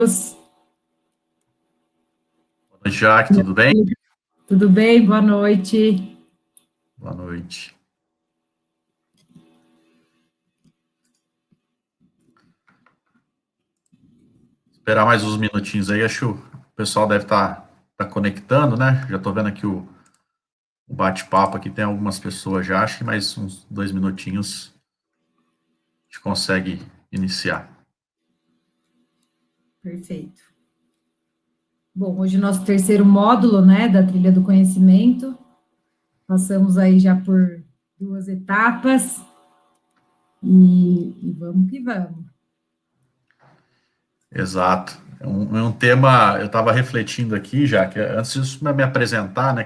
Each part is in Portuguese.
Boa noite, Jaque, tudo bem? Tudo bem? Boa noite. Boa noite. Esperar mais uns minutinhos aí, acho que o pessoal deve estar conectando, né? Já estou vendo aqui o bate-papo aqui, tem algumas pessoas já, acho que mais uns 2 minutinhos a gente consegue iniciar. Perfeito. Bom, hoje é o nosso terceiro módulo, né, da trilha do conhecimento. Passamos aí já por 2 etapas e vamos que vamos. Exato. É um tema, eu estava refletindo aqui, já que antes de me apresentar, né,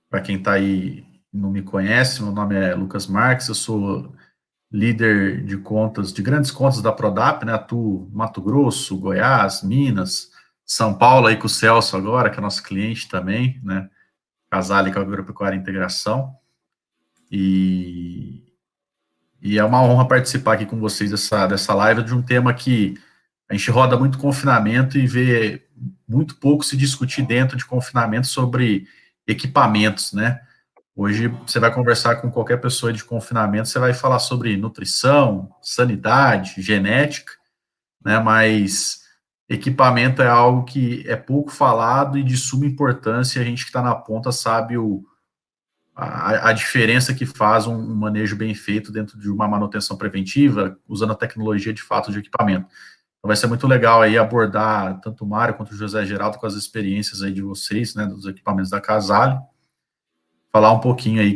para quem está aí e não me conhece, meu nome é Lucas Marques, eu sou líder de contas, de grandes contas da Prodap, né? Atuo no Mato Grosso, Goiás, Minas, São Paulo, aí com o Celso agora, que é nosso cliente também, né? Casale com a Agropecuária Integração. E é uma honra participar aqui com vocês dessa live de um tema que a gente roda muito confinamento e vê muito pouco se discutir dentro de confinamento sobre equipamentos, né? Hoje você vai conversar com qualquer pessoa de confinamento, você vai falar sobre nutrição, sanidade, genética, né? Mas equipamento é algo que é pouco falado e de suma importância. A gente que está na ponta sabe a diferença que faz um manejo bem feito dentro de uma manutenção preventiva, usando a tecnologia de fato de equipamento. Então vai ser muito legal aí abordar tanto o Mário quanto o José Geraldo com as experiências aí de vocês, né, dos equipamentos da Casale, falar um pouquinho aí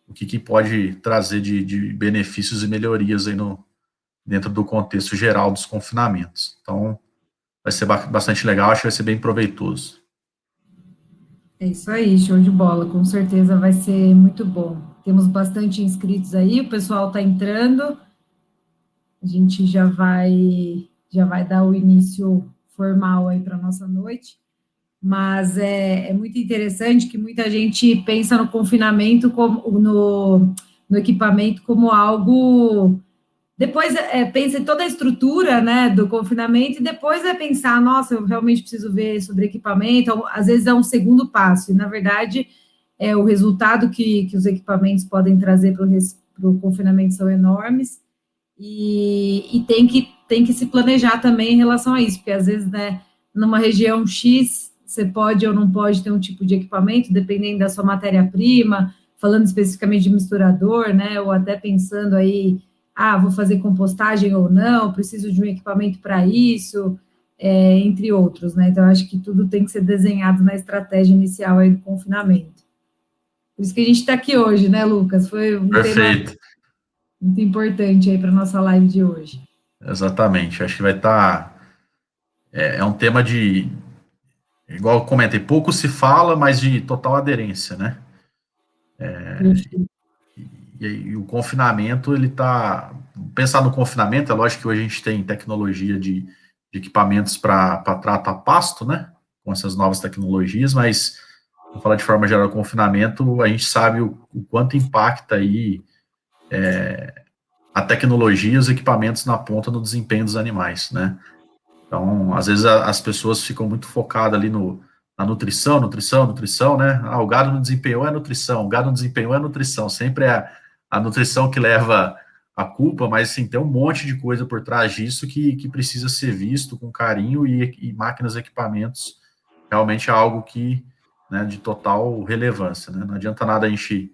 o que pode trazer de benefícios e melhorias aí dentro do contexto geral dos confinamentos. Então, vai ser bastante legal, acho que vai ser bem proveitoso. É isso aí, show de bola. Com certeza vai ser muito bom. Temos bastante inscritos aí, o pessoal está entrando. A gente já vai dar o início formal aí para a nossa noite. Mas é muito interessante que muita gente pensa no confinamento, como no equipamento, como algo. Depois pensa em toda a estrutura, né, do confinamento, e depois vai pensar, nossa, eu realmente preciso ver sobre equipamento. Então, às vezes é um segundo passo, e na verdade o resultado que os equipamentos podem trazer para o confinamento são enormes, e tem que se planejar também em relação a isso, porque às vezes, né, numa região X, você pode ou não pode ter um tipo de equipamento, dependendo da sua matéria-prima, falando especificamente de misturador, né, ou até pensando aí, vou fazer compostagem ou não, preciso de um equipamento para isso, entre outros, né, então acho que tudo tem que ser desenhado na estratégia inicial aí do confinamento. Por isso que a gente está aqui hoje, né, Lucas? Foi um tema Perfeito, muito importante aí para a nossa live de hoje. exatamente. Acho que vai estar. É um tema igual eu comentei, pouco se fala, mas de total aderência, né? E o confinamento, ele está. Pensar no confinamento, é lógico que hoje a gente tem tecnologia de equipamentos para tratar pasto, né? Com essas novas tecnologias, mas vou falar de forma geral, o confinamento, a gente sabe o quanto impacta aí a tecnologia e os equipamentos na ponta no desempenho dos animais, né? Então, às vezes as pessoas ficam muito focadas ali na nutrição, nutrição, né? O gado não desempenhou é nutrição, o gado não desempenhou é nutrição. Sempre é a nutrição que leva a culpa, mas assim, tem um monte de coisa por trás disso que precisa ser visto com carinho e máquinas e equipamentos realmente é algo que, né, de total relevância, né? Não adianta nada a gente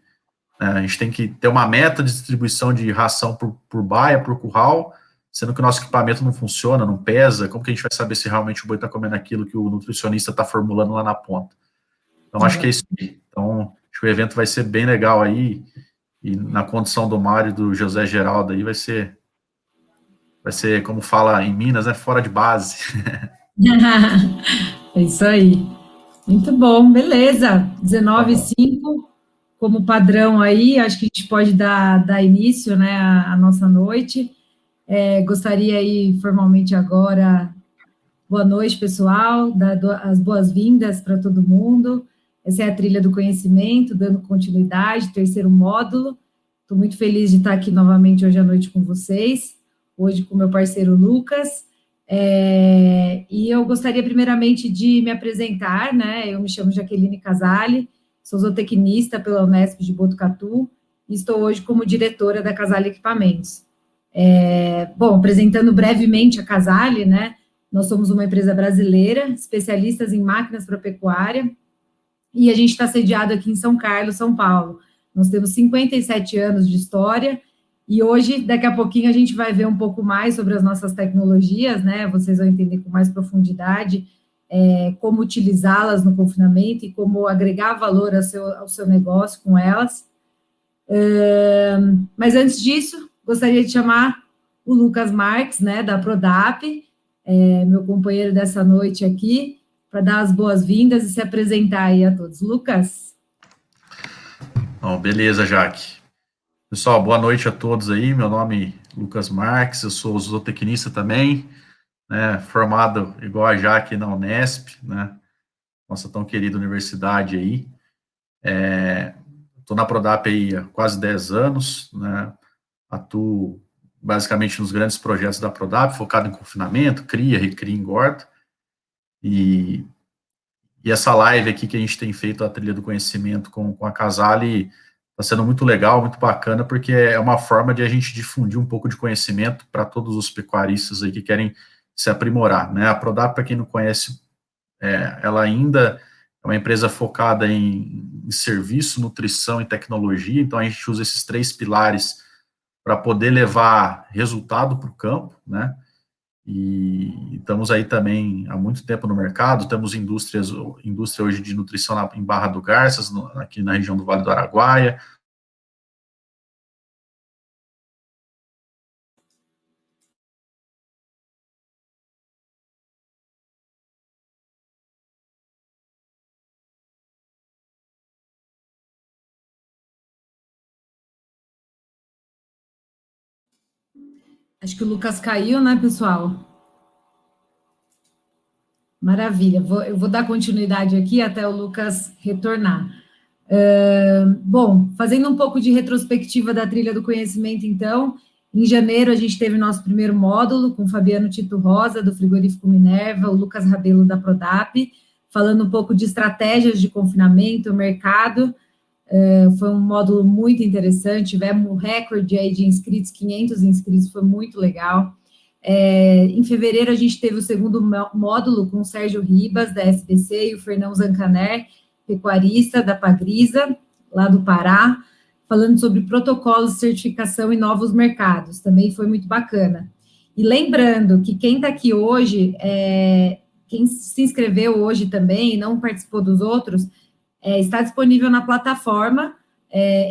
tem que ter uma meta de distribuição de ração por baia, por curral, sendo que o nosso equipamento não funciona, não pesa, como que a gente vai saber se realmente o boi está comendo aquilo que o nutricionista está formulando lá na ponta? Então, acho que é isso aí. Então, acho que o evento vai ser bem legal aí, e na condição do Mário e do José Geraldo aí, vai ser, como fala em Minas, né, fora de base. É isso aí. Muito bom, beleza. Tá 19 h bom. 05 como padrão aí, acho que a gente pode dar início, né, à nossa noite. Gostaria aí, formalmente agora, boa noite, pessoal, dar as boas-vindas para todo mundo. Essa é a trilha do conhecimento, dando continuidade, terceiro módulo. Estou muito feliz de estar aqui novamente hoje à noite com vocês, hoje com meu parceiro Lucas, E eu gostaria, primeiramente, de me apresentar, né? Eu me chamo Jaqueline Casale, sou zootecnista pela Unesp de Botucatu e estou hoje como diretora da Casale Equipamentos. Bom, apresentando brevemente a Casale, né? Nós somos uma empresa brasileira, especialistas em máquinas para pecuária, e a gente está sediado aqui em São Carlos, São Paulo. Nós temos 57 anos de história, e hoje, daqui a pouquinho, a gente vai ver um pouco mais sobre as nossas tecnologias, né? Vocês vão entender com mais profundidade como utilizá-las no confinamento e como agregar valor ao seu negócio com elas. Mas antes disso, gostaria de chamar o Lucas Marques, né, da Prodap, meu companheiro dessa noite aqui, para dar as boas-vindas e se apresentar aí a todos. Lucas? Bom, beleza, Jaque. Pessoal, boa noite a todos aí. Meu nome é Lucas Marques, eu sou zootecnista também, né, formado igual a Jaque na Unesp, né, nossa tão querida universidade aí. Estou na Prodap aí há quase 10 anos, né, atuo basicamente nos grandes projetos da Prodap, focado em confinamento, cria, recria, engorda. E essa live aqui que a gente tem feito, a Trilha do Conhecimento com a Casale, está sendo muito legal, muito bacana, porque é uma forma de a gente difundir um pouco de conhecimento para todos os pecuaristas aí que querem se aprimorar, né? A Prodap, para quem não conhece, ela ainda é uma empresa focada em serviço, nutrição e tecnologia, então a gente usa esses 3 pilares para poder levar resultado para o campo, né? E estamos aí também há muito tempo no mercado, temos indústria hoje de nutrição em Barra do Garças, aqui na região do Vale do Araguaia. Acho que o Lucas caiu, né, pessoal? Maravilha. Eu vou dar continuidade aqui até o Lucas retornar. Bom, fazendo um pouco de retrospectiva da Trilha do Conhecimento, então, em janeiro a gente teve nosso primeiro módulo com o Fabiano Tito Rosa, do Frigorífico Minerva, o Lucas Rabelo, da Prodap, falando um pouco de estratégias de confinamento, mercado. Foi um módulo muito interessante, tivemos um recorde aí de inscritos, 500 inscritos, foi muito legal. Em fevereiro, a gente teve o segundo módulo com o Sérgio Ribas, da SBC, e o Fernão Zancaner, pecuarista da Pagrisa, lá do Pará, falando sobre protocolos de certificação e novos mercados. Também foi muito bacana. E lembrando que quem está aqui hoje, quem se inscreveu hoje também e não participou dos outros, está disponível na plataforma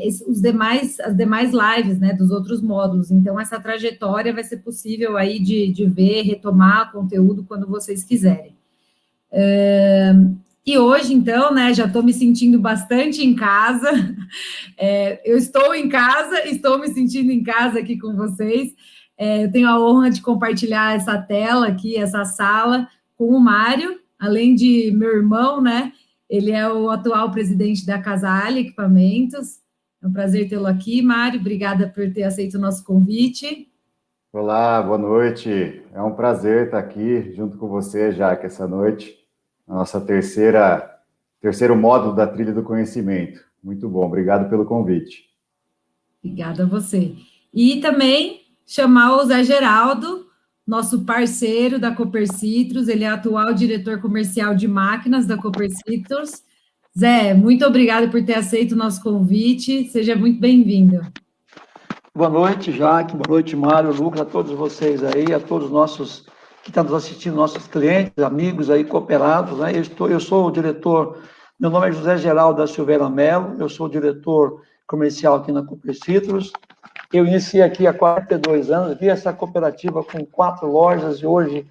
as demais lives, né, dos outros módulos. Então, essa trajetória vai ser possível aí de ver, retomar conteúdo quando vocês quiserem. E hoje, então, né, já estou me sentindo bastante em casa. Eu estou em casa, estou me sentindo em casa aqui com vocês. Eu tenho a honra de compartilhar essa tela aqui, essa sala, com o Mário, além de meu irmão, né? Ele é o atual presidente da Casale Equipamentos. É um prazer tê-lo aqui, Mário. Obrigada por ter aceito o nosso convite. Olá, boa noite. É um prazer estar aqui junto com você, Jaque, essa noite. A nossa terceiro módulo da Trilha do Conhecimento. Muito bom, obrigado pelo convite. Obrigada a você. E também chamar o Zé Geraldo, nosso parceiro da Cooper Citrus, ele é atual diretor comercial de máquinas da Cooper Citrus. Zé, muito obrigada por ter aceito o nosso convite, seja muito bem-vindo. Boa noite, Jaque, boa noite, Mário, Lucas, a todos vocês aí, a todos os nossos que estão nos assistindo, nossos clientes, amigos aí, cooperados, né? Eu sou o diretor, meu nome é José Geraldo da Silveira Mello, eu sou o diretor comercial aqui na Cooper Citrus. Eu iniciei aqui há 42 anos, vi essa cooperativa com 4 lojas e hoje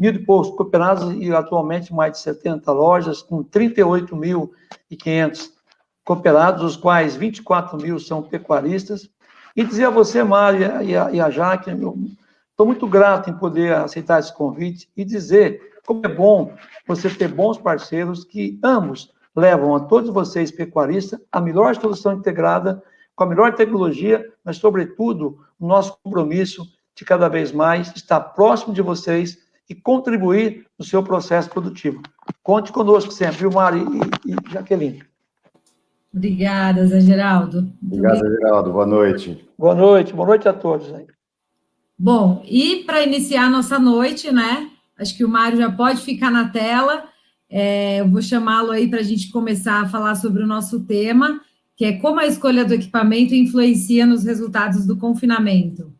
1.000 e poucos cooperados e atualmente mais de 70 lojas, com 38.500 cooperados, dos quais 24 mil são pecuaristas. E dizer a você, Mário, e a Jaque, estou muito grato em poder aceitar esse convite e dizer como é bom você ter bons parceiros que ambos levam a todos vocês, pecuaristas, a melhor solução integrada, com a melhor tecnologia, mas, sobretudo, o nosso compromisso de cada vez mais estar próximo de vocês e contribuir no seu processo produtivo. Conte conosco sempre, viu, Mário e Jaqueline. Obrigada, Zé Geraldo. Obrigado, Zé Geraldo. Boa noite. Boa noite a todos aí. Bom, e para iniciar a nossa noite, né? Acho que o Mário já pode ficar na tela. Eu vou chamá-lo aí para a gente começar a falar sobre o nosso tema, que é como a escolha do equipamento influencia nos resultados do confinamento.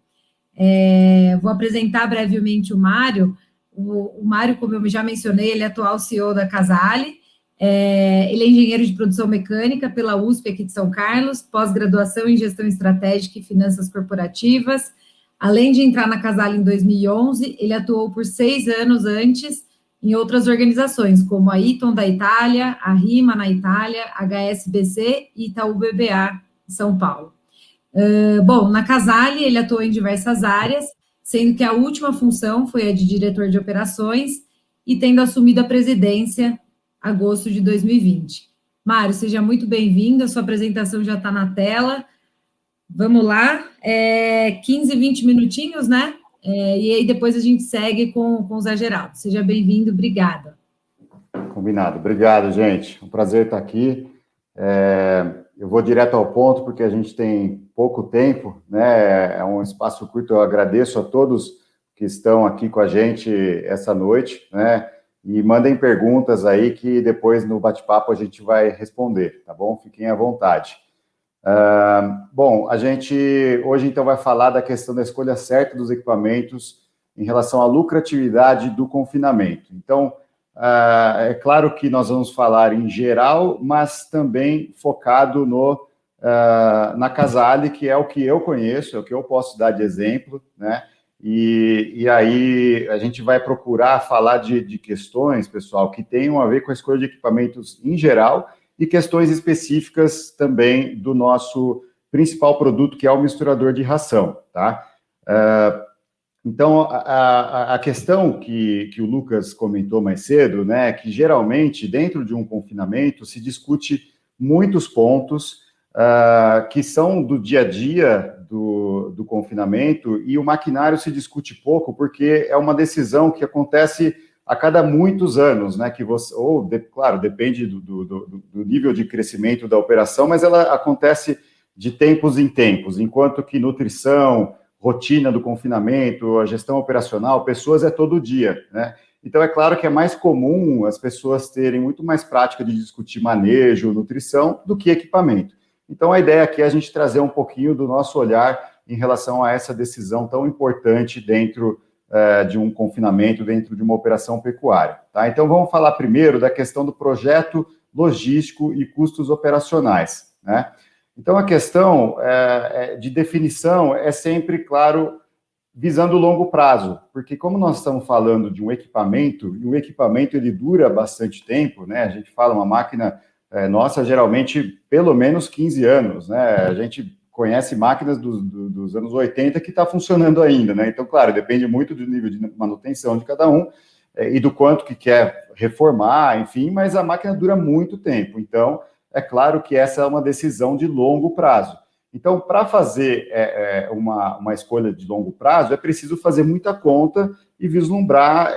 Vou apresentar brevemente o Mário. O Mário, como eu já mencionei, ele é atual CEO da Casale. Ele é engenheiro de produção mecânica pela USP aqui de São Carlos, pós-graduação em gestão estratégica e finanças corporativas. Além de entrar na Casale em 2011, ele atuou por 6 anos antes em outras organizações, como a Eaton da Itália, a RIMA na Itália, HSBC e Itaú BBA em São Paulo. Bom, na Casale ele atuou em diversas áreas, sendo que a última função foi a de diretor de operações e tendo assumido a presidência em agosto de 2020. Mário, seja muito bem-vindo, a sua apresentação já está na tela. Vamos lá, 15, 20 minutinhos, né? E aí depois a gente segue com o Zé Geraldo. Seja bem-vindo, obrigada. Combinado. Obrigado, gente. Um prazer estar aqui. Eu vou direto ao ponto, porque a gente tem pouco tempo, né? É um espaço curto. Eu agradeço a todos que estão aqui com a gente essa noite, né? E mandem perguntas aí que depois no bate-papo a gente vai responder, tá bom? Fiquem à vontade. Bom, a gente hoje então vai falar da questão da escolha certa dos equipamentos em relação à lucratividade do confinamento. Então, é claro que nós vamos falar em geral, mas também focado na Casale, que é o que eu conheço, é o que eu posso dar de exemplo, né? E aí a gente vai procurar falar de questões, pessoal, que tenham a ver com a escolha de equipamentos em geral e questões específicas também do nosso principal produto, que é o misturador de ração, tá? Então, a questão que o Lucas comentou mais cedo, né, é que geralmente, dentro de um confinamento, se discute muitos pontos que são do dia a dia do confinamento, e o maquinário se discute pouco, porque é uma decisão que acontece a cada muitos anos, né, que você, claro, depende do nível de crescimento da operação, mas ela acontece de tempos em tempos, enquanto que nutrição, rotina do confinamento, a gestão operacional, pessoas é todo dia, né? Então, é claro que é mais comum as pessoas terem muito mais prática de discutir manejo, nutrição, do que equipamento. Então, a ideia aqui é a gente trazer um pouquinho do nosso olhar em relação a essa decisão tão importante dentro de um confinamento, dentro de uma operação pecuária, tá? Então, vamos falar primeiro da questão do projeto logístico e custos operacionais, né? Então, a questão de definição é sempre, claro, visando o longo prazo, porque como nós estamos falando de um equipamento, e o equipamento ele dura bastante tempo, né? A gente fala uma máquina nossa, geralmente, pelo menos 15 anos, né? A gente conhece máquinas dos anos 80 que está funcionando ainda, né? Então, claro, depende muito do nível de manutenção de cada um e do quanto que quer reformar, enfim, mas a máquina dura muito tempo. Então, é claro que essa é uma decisão de longo prazo. Então, para fazer uma escolha de longo prazo, é preciso fazer muita conta e vislumbrar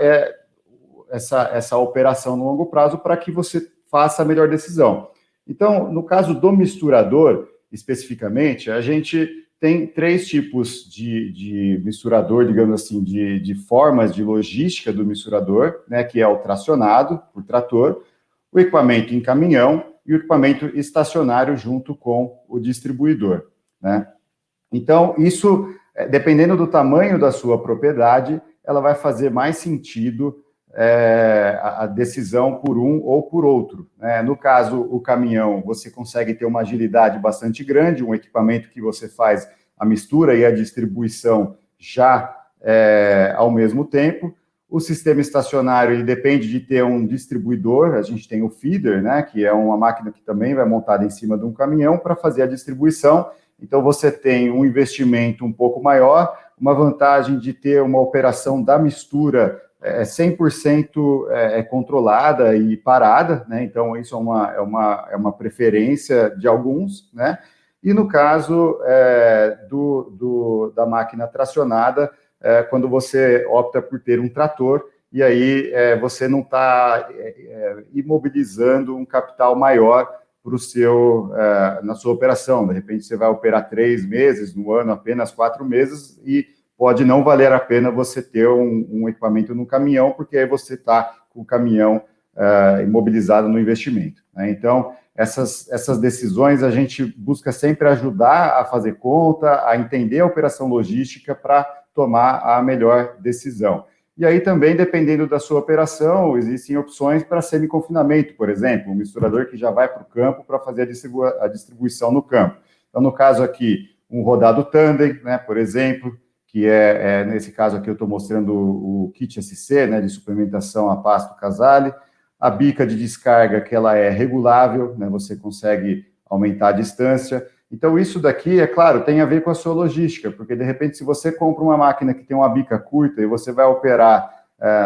essa operação no longo prazo para que você faça a melhor decisão. Então, no caso do misturador, especificamente, a gente tem 3 tipos de misturador, digamos assim, de formas de logística do misturador, né, que é o tracionado, por trator, o equipamento em caminhão e o equipamento estacionário junto com o distribuidor, né? Então, isso, dependendo do tamanho da sua propriedade, ela vai fazer mais sentido a decisão por um ou por outro, né? No caso, o caminhão, você consegue ter uma agilidade bastante grande, um equipamento que você faz a mistura e a distribuição já ao mesmo tempo. O sistema estacionário, ele depende de ter um distribuidor, a gente tem o feeder, né, que é uma máquina que também vai montada em cima de um caminhão para fazer a distribuição. Então, você tem um investimento um pouco maior, uma vantagem de ter uma operação da mistura 100% controlada e parada, né? Então, isso é uma preferência de alguns, né? E no caso da máquina tracionada, quando você opta por ter um trator, e aí você não está imobilizando um capital maior para o seu, na sua operação. De repente, você vai operar 3 meses, no ano apenas 4 meses, e pode não valer a pena você ter um equipamento no caminhão, porque aí você está com o caminhão imobilizado no investimento, né? Então, essas decisões a gente busca sempre ajudar a fazer conta, a entender a operação logística para tomar a melhor decisão. E aí também, dependendo da sua operação, existem opções para semi-confinamento, por exemplo, um misturador que já vai para o campo para fazer a distribuição no campo. Então, no caso aqui, um rodado tandem, né, por exemplo, que nesse caso aqui eu estou mostrando o kit SC, né, de suplementação a pasto Casale, a bica de descarga, que ela é regulável, né, você consegue aumentar a distância. Então, isso daqui, é claro, tem a ver com a sua logística, porque, de repente, se você compra uma máquina que tem uma bica curta e você vai operar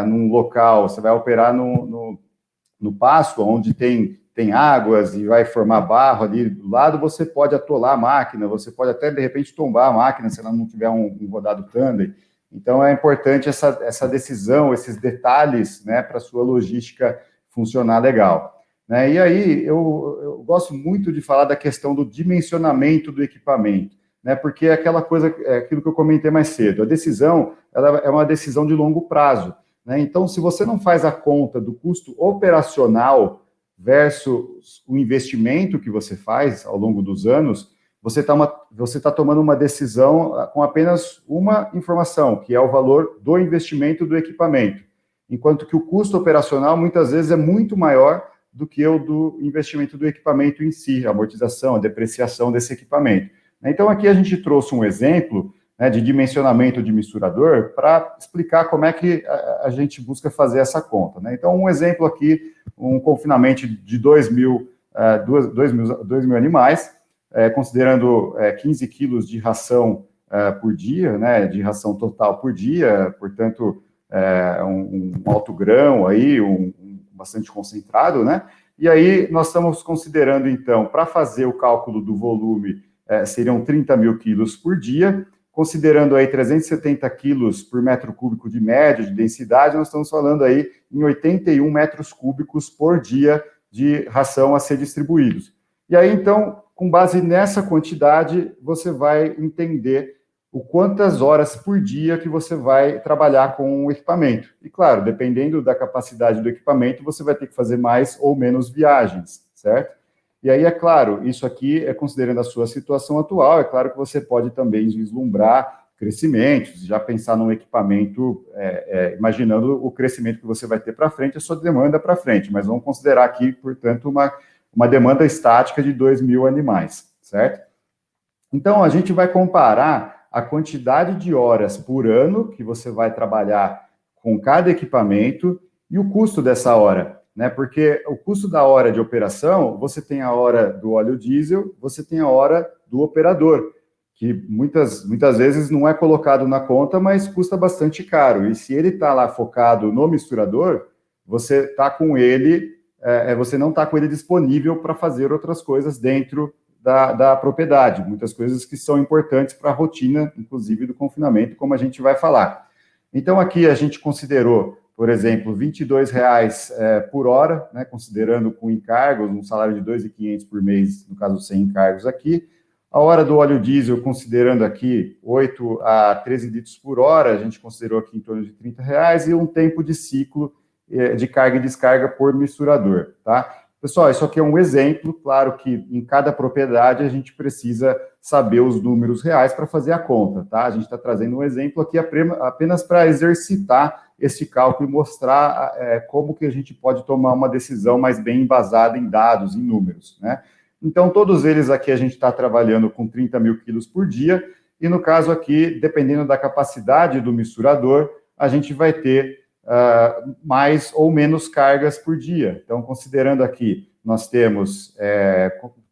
num local, você vai operar no pasto, onde tem águas e vai formar barro ali do lado, você pode atolar a máquina, você pode até, de repente, tombar a máquina se ela não tiver um rodado tandem. Então, é importante essa decisão, esses detalhes, né, para a sua logística funcionar legal, né? E aí, eu gosto muito de falar da questão do dimensionamento do equipamento, né? Porque é aquela coisa, aquilo que eu comentei mais cedo, a decisão, ela é uma decisão de longo prazo, né? Então, se você não faz a conta do custo operacional versus o investimento que você faz ao longo dos anos, você tá tomando uma decisão com apenas uma informação, que é o valor do investimento do equipamento, enquanto que o custo operacional, muitas vezes, é muito maior do que o do investimento do equipamento em si, a amortização, a depreciação desse equipamento. Então, aqui a gente trouxe um exemplo, né, de dimensionamento de misturador para explicar como é que a gente busca fazer essa conta, né? Então, um exemplo aqui, um confinamento de 2 mil animais, considerando 15 quilos de ração por dia, né, de ração total por dia, portanto, um alto grão aí, bastante concentrado, né? E aí nós estamos considerando, então, para fazer o cálculo do volume, seriam 30 mil quilos por dia, considerando aí 370 quilos por metro cúbico de média, de densidade, nós estamos falando aí em 81 metros cúbicos por dia de ração a ser distribuídos. E aí, então, com base nessa quantidade, você vai entender o quantas horas por dia que você vai trabalhar com o equipamento. E, claro, dependendo da capacidade do equipamento, você vai ter que fazer mais ou menos viagens, certo? E aí, é claro, isso aqui é considerando a sua situação atual, é claro que você pode também vislumbrar crescimentos, já pensar num equipamento, imaginando o crescimento que você vai ter para frente, a sua demanda para frente, mas vamos considerar aqui, portanto, uma demanda estática de 2 mil animais, certo? Então, a gente vai comparar a quantidade de horas por ano que você vai trabalhar com cada equipamento e o custo dessa hora, né? Porque o custo da hora de operação, você tem a hora do óleo diesel, você tem a hora do operador, que muitas vezes não é colocado na conta, mas custa bastante caro. E se ele está lá focado no misturador, você está com ele, você não está com ele disponível para fazer outras coisas dentro da propriedade, muitas coisas que são importantes para a rotina, inclusive do confinamento, como a gente vai falar. Então, aqui a gente considerou, por exemplo, R$ 22,00 por hora, né, considerando com encargos, um salário de R$ 2.500 por mês, no caso, sem encargos aqui. A hora do óleo diesel, considerando aqui 8 a 13 litros por hora, a gente considerou aqui em torno de R$ 30,00, e um tempo de ciclo de carga e descarga por misturador, tá? Pessoal, isso aqui é um exemplo, claro que em cada propriedade a gente precisa saber os números reais para fazer a conta, tá? A gente está trazendo um exemplo aqui apenas para exercitar esse cálculo e mostrar como que a gente pode tomar uma decisão mais bem embasada em dados, em números, né? Então, todos eles aqui a gente está trabalhando com 30 mil quilos por dia, e no caso aqui, dependendo da capacidade do misturador, a gente vai ter mais ou menos cargas por dia. Então, considerando aqui, nós temos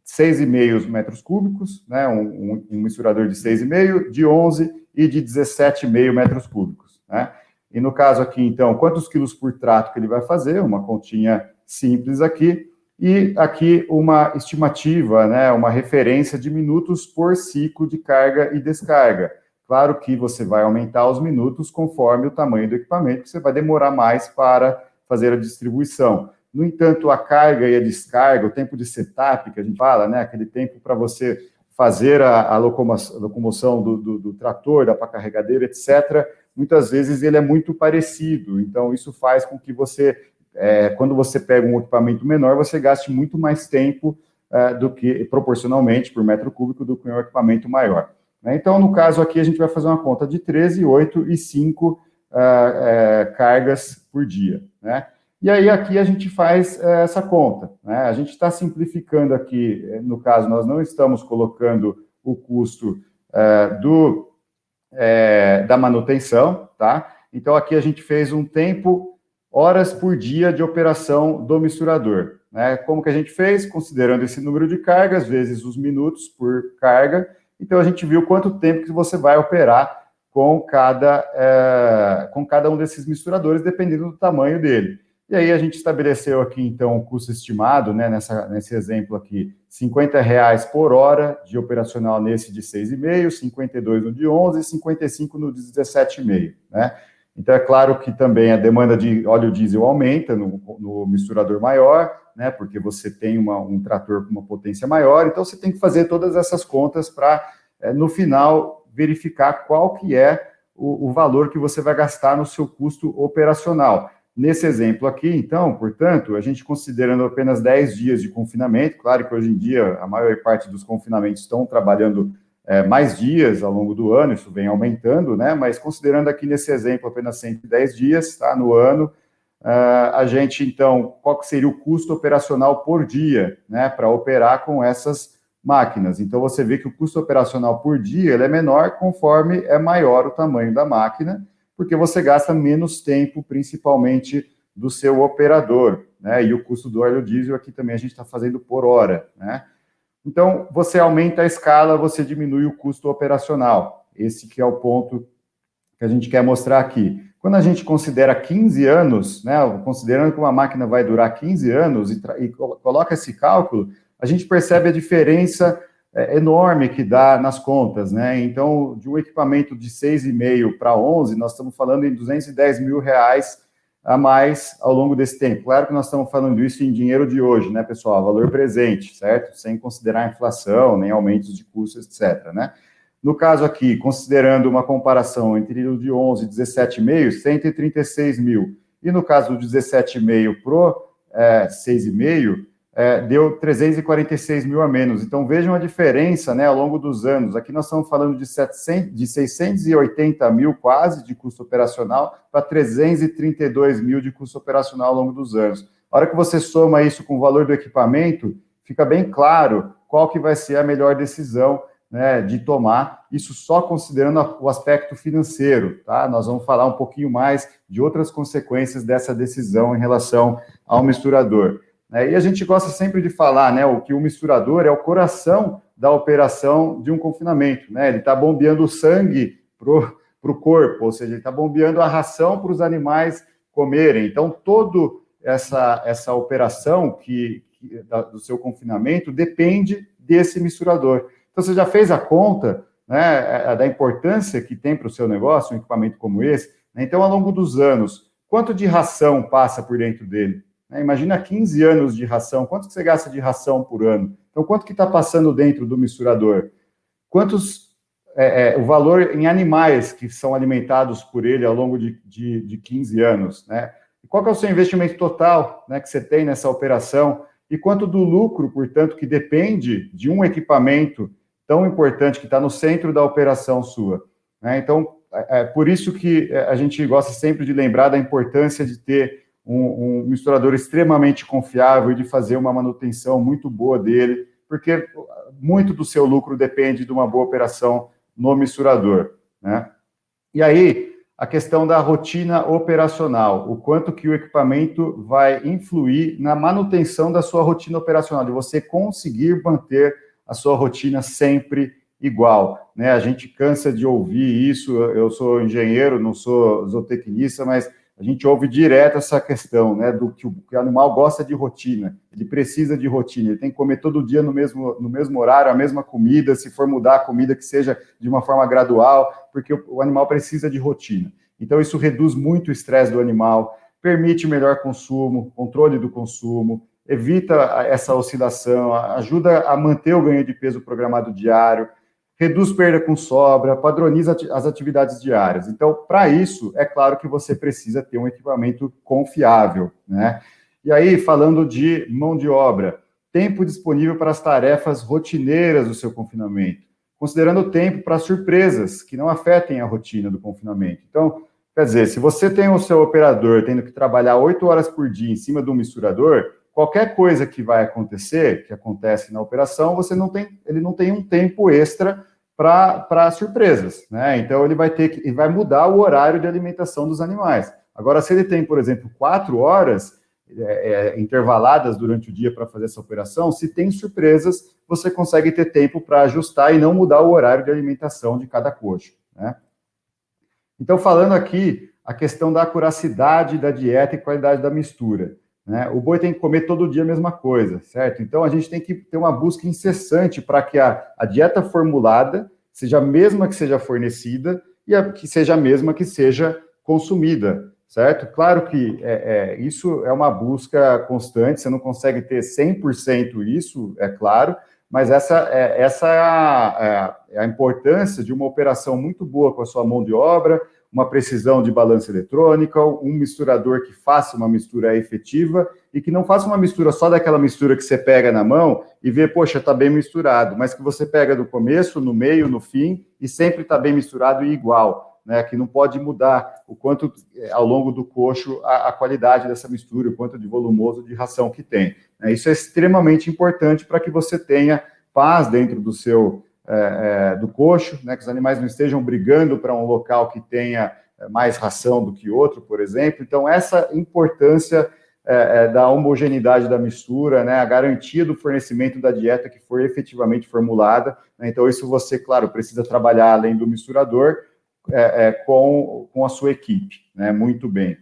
6,5 metros cúbicos, né, um misturador de 6,5, de 11 e de 17,5 metros cúbicos, né? E no caso aqui, então, quantos quilos por trato que ele vai fazer? Uma continha simples aqui. E aqui uma estimativa, né, uma referência de minutos por ciclo de carga e descarga. Claro que você vai aumentar os minutos conforme o tamanho do equipamento, que você vai demorar mais para fazer a distribuição. No entanto, a carga e a descarga, o tempo de setup, que a gente fala, né, aquele tempo para você fazer a locomoção do trator, da pá carregadeira, etc., muitas vezes ele é muito parecido. Então, isso faz com que você, quando você pega um equipamento menor, você gaste muito mais tempo do que, proporcionalmente, por metro cúbico, do que um equipamento maior. Então, no caso aqui, a gente vai fazer uma conta de 13, 8 e 5 cargas por dia, né? E aí, aqui a gente faz essa conta, né? A gente está simplificando aqui, no caso, nós não estamos colocando o custo da manutenção, tá? Então, aqui a gente fez um tempo, horas por dia de operação do misturador, né? Como que a gente fez? Considerando esse número de cargas, vezes os minutos por carga. Então, a gente viu quanto tempo que você vai operar com cada um desses misturadores, dependendo do tamanho dele. E aí a gente estabeleceu aqui, então, o custo estimado, né, nesse exemplo aqui, R$50 por hora de operacional nesse de 6,5, 52 no de 11 e 55 no de 17,5, né? Então, é claro que também a demanda de óleo diesel aumenta no misturador maior, né, porque você tem um trator com uma potência maior, então você tem que fazer todas essas contas para, no final, verificar qual que é o valor que você vai gastar no seu custo operacional. Nesse exemplo aqui, então, portanto, a gente considerando apenas 10 dias de confinamento, claro que hoje em dia a maior parte dos confinamentos estão trabalhando mais dias ao longo do ano, isso vem aumentando, né? Mas considerando aqui nesse exemplo apenas 110 dias, tá, no ano, a gente, então, qual que seria o custo operacional por dia, né, para operar com essas máquinas? Então, você vê que o custo operacional por dia ele é menor conforme é maior o tamanho da máquina, porque você gasta menos tempo, principalmente do seu operador, né? E o custo do óleo diesel aqui também a gente está fazendo por hora, né? Então, você aumenta a escala, você diminui o custo operacional. Esse que é o ponto que a gente quer mostrar aqui. Quando a gente considera 15 anos, né, considerando que uma máquina vai durar 15 anos e coloca esse cálculo, a gente percebe a diferença enorme que dá nas contas, né? Então, de um equipamento de 6,5 para 11, nós estamos falando em R$210 mil a mais ao longo desse tempo. Claro que nós estamos falando isso em dinheiro de hoje, né, pessoal? Valor presente, certo? Sem considerar inflação, nem aumentos de custos, etc., né? No caso aqui, considerando uma comparação entre o de 11 e 17,5, 136 mil. E no caso do 17,5 pro 6,5, deu 346 mil a menos. Então, vejam a diferença, né, ao longo dos anos. Aqui nós estamos falando de 680 mil quase de custo operacional para 332 mil de custo operacional ao longo dos anos. A hora que você soma isso com o valor do equipamento, fica bem claro qual que vai ser a melhor decisão, né, de tomar, isso só considerando o aspecto financeiro, tá? Nós vamos falar um pouquinho mais de outras consequências dessa decisão em relação ao misturador. E a gente gosta sempre de falar, né, que o misturador é o coração da operação de um confinamento, né? Ele está bombeando o sangue para o corpo, ou seja, ele está bombeando a ração para os animais comerem. Então, toda essa operação do seu confinamento depende desse misturador. Então, você já fez a conta, né, da importância que tem para o seu negócio um equipamento como esse? Então, ao longo dos anos, quanto de ração passa por dentro dele? Imagina 15 anos de ração, quanto que você gasta de ração por ano? Então, quanto que está passando dentro do misturador? O valor em animais que são alimentados por ele ao longo de 15 anos, né? E qual que é o seu investimento total, né, que você tem nessa operação? E quanto do lucro, portanto, que depende de um equipamento tão importante que está no centro da operação sua, né? Então, por isso que a gente gosta sempre de lembrar da importância de ter um misturador extremamente confiável e de fazer uma manutenção muito boa dele, porque muito do seu lucro depende de uma boa operação no misturador, né? E aí, a questão da rotina operacional, o quanto que o equipamento vai influir na manutenção da sua rotina operacional, de você conseguir manter a sua rotina sempre igual, né? A gente cansa de ouvir isso, eu sou engenheiro, não sou zootecnista, mas a a gente ouve direto essa questão, né, do que o animal gosta de rotina, ele precisa de rotina, ele tem que comer todo dia no mesmo horário, a mesma comida, se for mudar a comida, que seja de uma forma gradual, porque o animal precisa de rotina. Então, isso reduz muito o estresse do animal, permite melhor consumo, controle do consumo, evita essa oscilação, ajuda a manter o ganho de peso programado diário, reduz perda com sobra, padroniza as atividades diárias. Então, para isso, é claro que você precisa ter um equipamento confiável, né? E aí, falando de mão de obra, tempo disponível para as tarefas rotineiras do seu confinamento, considerando o tempo para surpresas que não afetem a rotina do confinamento. Então, quer dizer, se você tem o seu operador tendo que trabalhar 8 horas por dia em cima de um misturador, qualquer coisa que vai acontecer, que acontece na operação, ele não tem um tempo extra para surpresas, né? Então ele vai mudar o horário de alimentação dos animais. Agora, se ele tem, por exemplo, 4 horas intervaladas durante o dia para fazer essa operação, se tem surpresas, você consegue ter tempo para ajustar e não mudar o horário de alimentação de cada coxo, né? Então, falando aqui a questão da acuracidade da dieta e qualidade da mistura, né? O boi tem que comer todo dia a mesma coisa, certo? Então, a gente tem que ter uma busca incessante para que a dieta formulada seja a mesma que seja fornecida e que seja a mesma que seja consumida, certo? Claro que isso é uma busca constante, você não consegue ter 100% isso, é claro, mas essa é a importância de uma operação muito boa com a sua mão de obra, uma precisão de balança eletrônica, um misturador que faça uma mistura efetiva e que não faça uma mistura só daquela mistura que você pega na mão e vê, poxa, está bem misturado, mas que você pega do começo, no meio, no fim e sempre está bem misturado e igual, né? Que não pode mudar o quanto, ao longo do coxo, a qualidade dessa mistura, o quanto de volumoso de ração que tem. Isso é extremamente importante para que você tenha paz dentro do seu do coxo, né, que os animais não estejam brigando para um local que tenha mais ração do que outro, por exemplo. Então, essa importância da homogeneidade da mistura, né, a garantia do fornecimento da dieta que for efetivamente formulada, né. Então, isso você, claro, precisa trabalhar além do misturador com a sua equipe, né, muito bem.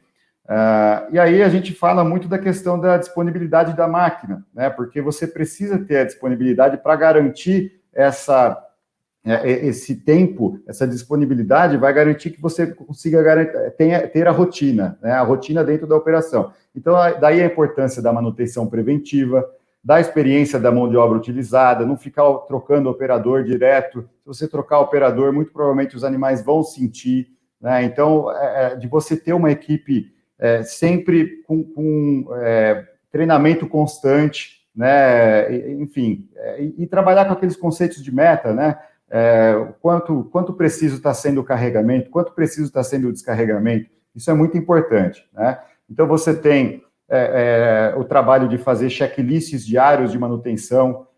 E aí a gente fala muito da questão da disponibilidade da máquina, né, porque você precisa ter a disponibilidade para garantir esse tempo, essa disponibilidade vai garantir que você consiga ter a rotina, né, a rotina dentro da operação. Então, daí a importância da manutenção preventiva, da experiência da mão de obra utilizada, não ficar trocando o operador direto. Se você trocar o operador, muito provavelmente os animais vão sentir, né? Então, de você ter uma equipe sempre com treinamento constante, né? Enfim, e trabalhar com aqueles conceitos de meta, né? Quanto preciso está sendo o carregamento, quanto preciso está sendo o descarregamento, isso é muito importante, né? Então, você tem o trabalho de fazer checklists diários de manutenção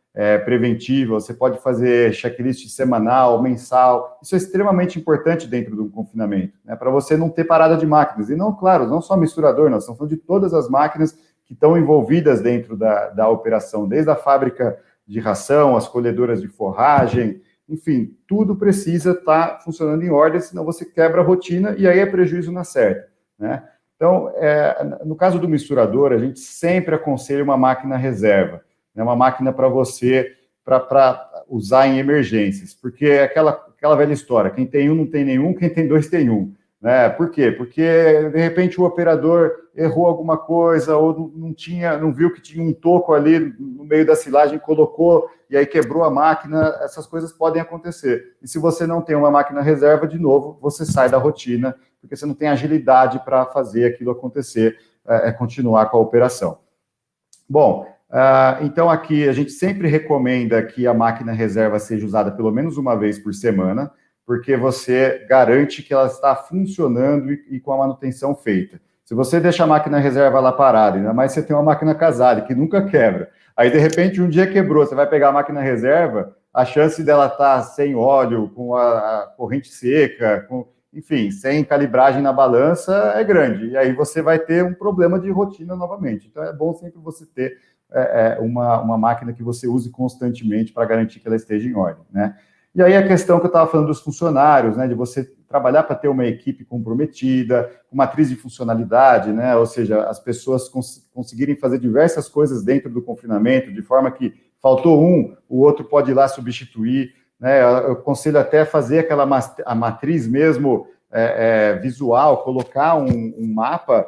preventiva, você pode fazer checklist semanal, mensal, isso é extremamente importante dentro do confinamento, né? Para você não ter parada de máquinas, e não, claro, não só misturador, nós estamos falando de todas as máquinas que estão envolvidas dentro da operação, desde a fábrica de ração, as colhedoras de forragem, enfim, tudo precisa estar funcionando em ordem, senão você quebra a rotina e aí é prejuízo na certa, né? Então, no caso do misturador, a gente sempre aconselha uma máquina reserva, né? Uma máquina para você, para usar em emergências, porque é aquela velha história, quem tem um não tem nenhum, quem tem dois tem um, né? Por quê? Porque, de repente, o operador errou alguma coisa, ou não viu que tinha um toco ali no meio da silagem, colocou, e aí quebrou a máquina, essas coisas podem acontecer. E se você não tem uma máquina reserva, de novo, você sai da rotina, porque você não tem agilidade para fazer aquilo acontecer, continuar com a operação. Bom, então aqui a gente sempre recomenda que a máquina reserva seja usada pelo menos uma vez por semana, porque você garante que ela está funcionando e com a manutenção feita. Se você deixa a máquina reserva lá parada, ainda mais você tem uma máquina Casale, que nunca quebra, aí de repente um dia quebrou, você vai pegar a máquina reserva, a chance dela estar sem óleo, com a corrente seca, enfim, sem calibragem na balança é grande, e aí você vai ter um problema de rotina novamente. Então é bom sempre você ter uma máquina que você use constantemente para garantir que ela esteja em ordem, né? E aí a questão que eu estava falando dos funcionários, né, de você trabalhar para ter uma equipe comprometida, com matriz de funcionalidade, né? Ou seja, as pessoas conseguirem fazer diversas coisas dentro do confinamento, de forma que faltou um, o outro pode ir lá substituir, né? Eu aconselho até fazer aquela a matriz mesmo visual, colocar um mapa,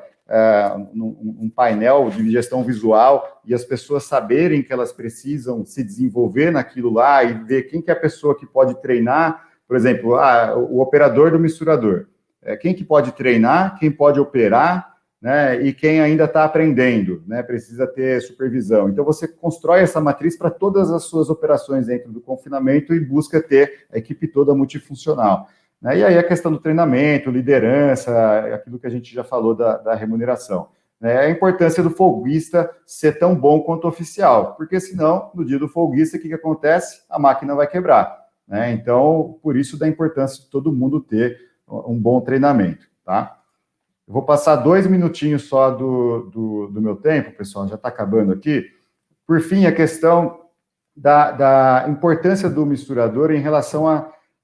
um painel de gestão visual e as pessoas saberem que elas precisam se desenvolver naquilo lá e ver quem que é a pessoa que pode treinar, por exemplo, o operador do misturador. Quem que pode treinar, quem pode operar, né, e quem ainda está aprendendo, né, precisa ter supervisão. Então, você constrói essa matriz para todas as suas operações dentro do confinamento e busca ter a equipe toda multifuncional. Né? E aí a questão do treinamento, liderança, aquilo que a gente já falou da remuneração. Né? A importância do folguista ser tão bom quanto oficial, porque senão, no dia do folguista, o que acontece? A máquina vai quebrar. Né? Então, por isso da importância de todo mundo ter um bom treinamento. Tá? Eu vou passar 2 minutinhos só do meu tempo, pessoal, já está acabando aqui. Por fim, a questão da importância do misturador em relação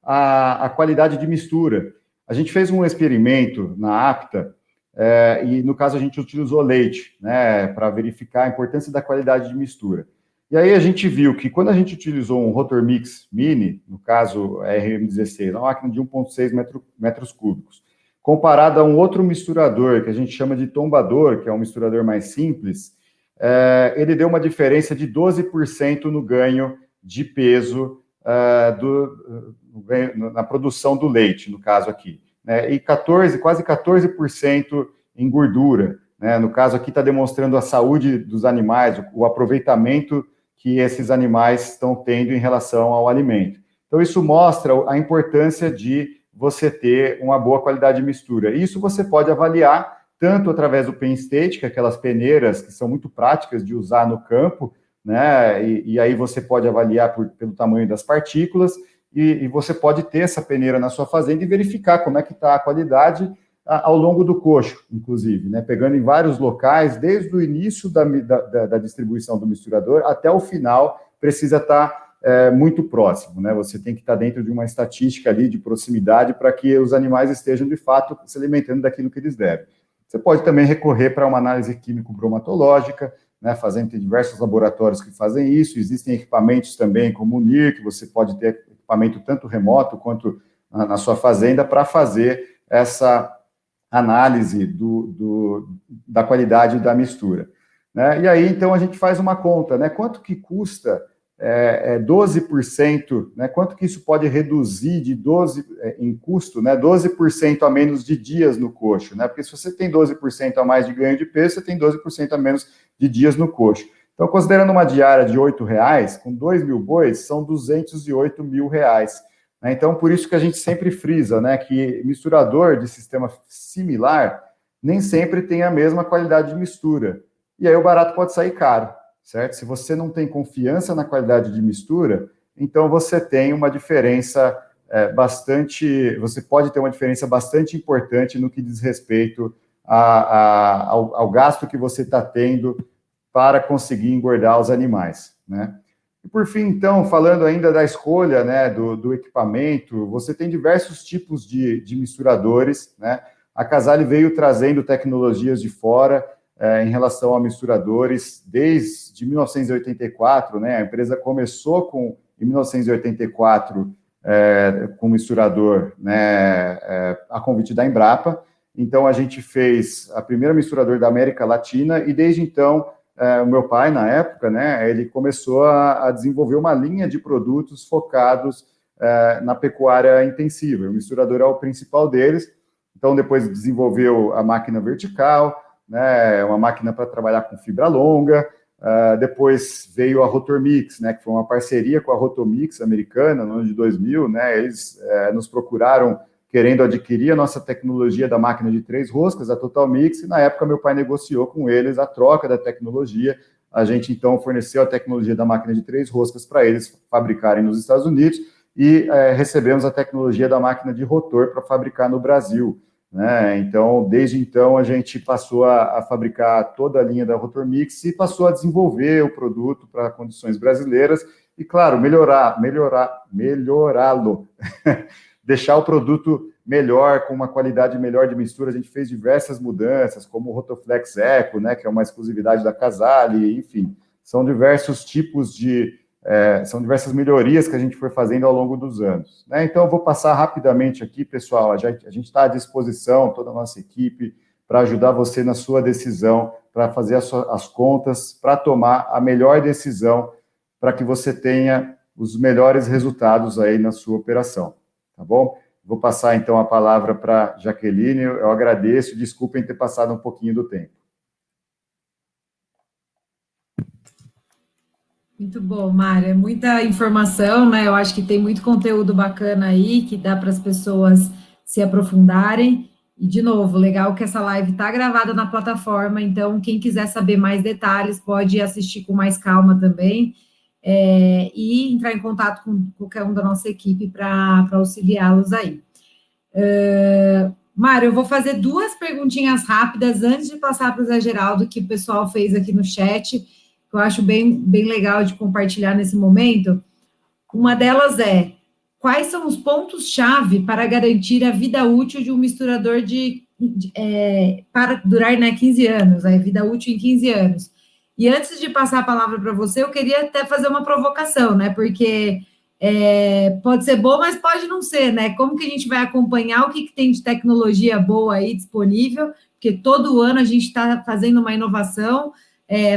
à qualidade de mistura. A gente fez um experimento na APTA, e no caso a gente utilizou leite, né, para verificar a importância da qualidade de mistura. E aí a gente viu que quando a gente utilizou um Rotor Mix Mini, no caso RM16, uma máquina de 1,6 metros cúbicos, comparado a um outro misturador, que a gente chama de tombador, que é um misturador mais simples, ele deu uma diferença de 12% no ganho de peso na produção do leite, no caso aqui. Né, e quase 14% em gordura. Né, no caso aqui está demonstrando a saúde dos animais, o aproveitamento que esses animais estão tendo em relação ao alimento. Então, isso mostra a importância de você ter uma boa qualidade de mistura. Isso você pode avaliar tanto através do pen state, que é aquelas peneiras que são muito práticas de usar no campo, né? E aí você pode avaliar pelo tamanho das partículas, e você pode ter essa peneira na sua fazenda e verificar como é que está a qualidade ao longo do coxo, inclusive, né? Pegando em vários locais, desde o início da distribuição do misturador até o final, precisa estar muito próximo, né? Você tem que estar dentro de uma estatística ali de proximidade para que os animais estejam, de fato, se alimentando daquilo que eles devem. Você pode também recorrer para uma análise químico-bromatológica, né? Tem diversos laboratórios que fazem isso, existem equipamentos também como o NIR, que você pode ter equipamento tanto remoto quanto na sua fazenda para fazer essa análise da qualidade da mistura. Né? E aí, então, a gente faz uma conta, né? Quanto que custa 12%, né? Quanto que isso pode reduzir em custo, né? 12% a menos de dias no coxo, né? Porque se você tem 12% a mais de ganho de peso, você tem 12% a menos de dias no coxo. Então, considerando uma diária de R$8, com 2.000 bois, são R$208 mil. Né? Então, por isso que a gente sempre frisa, né, que misturador de sistema similar nem sempre tem a mesma qualidade de mistura. E aí o barato pode sair caro, certo? Se você não tem confiança na qualidade de mistura, então você tem uma diferença você pode ter uma diferença bastante importante no que diz respeito ao gasto que você está tendo para conseguir engordar os animais, né? E por fim, então, falando ainda da escolha, né, do equipamento, você tem diversos tipos de misturadores, né? A Casale veio trazendo tecnologias de fora em relação a misturadores desde 1984, né? A empresa começou em 1984 com misturador, né, a convite da Embrapa. Então, a gente fez a primeira misturador da América Latina e, desde então, o meu pai, na época, né, ele começou a desenvolver uma linha de produtos focados na pecuária intensiva. O misturador é o principal deles. Então, depois desenvolveu a máquina vertical, né, uma máquina para trabalhar com fibra longa. Depois veio a Rotor Mix, né, que foi uma parceria com a Rotomix americana, no ano de 2000. Né, eles nos procuraram querendo adquirir a nossa tecnologia da máquina de 3 roscas, a Total Mix, e na época meu pai negociou com eles a troca da tecnologia. A gente, então, forneceu a tecnologia da máquina de 3 roscas para eles fabricarem nos Estados Unidos e recebemos a tecnologia da máquina de rotor para fabricar no Brasil. Né? Então, desde então, a gente passou a fabricar toda a linha da Rotor Mix e passou a desenvolver o produto para condições brasileiras e, claro, melhorá-lo. deixar o produto melhor, com uma qualidade melhor de mistura. A gente fez diversas mudanças, como o Rotoflex Eco, né, que é uma exclusividade da Casale, enfim, são diversos tipos são diversas melhorias que a gente foi fazendo ao longo dos anos, né? Então, eu vou passar rapidamente aqui, pessoal, a gente está à disposição, toda a nossa equipe, para ajudar você na sua decisão, para fazer as contas, para tomar a melhor decisão, para que você tenha os melhores resultados aí na sua operação, tá bom? Vou passar, então, a palavra para Jaqueline. Eu agradeço, desculpem ter passado um pouquinho do tempo. Muito bom, Mário. É muita informação, né? Eu acho que tem muito conteúdo bacana aí que dá para as pessoas se aprofundarem. E, de novo, legal que essa live está gravada na plataforma, então quem quiser saber mais detalhes pode assistir com mais calma também, e entrar em contato com qualquer um da nossa equipe para auxiliá-los aí. Mário, eu vou fazer duas perguntinhas rápidas antes de passar para o Zé Geraldo, que o pessoal fez aqui no chat, que eu acho bem legal de compartilhar nesse momento. Uma delas é: quais são os pontos-chave para garantir a vida útil de um misturador para durar, né, 15 anos, a vida útil em 15 anos? E antes de passar a palavra para você, eu queria até fazer uma provocação, né, porque pode ser bom, mas pode não ser, né? Como que a gente vai acompanhar o que tem de tecnologia boa aí disponível? Porque todo ano a gente está fazendo uma inovação,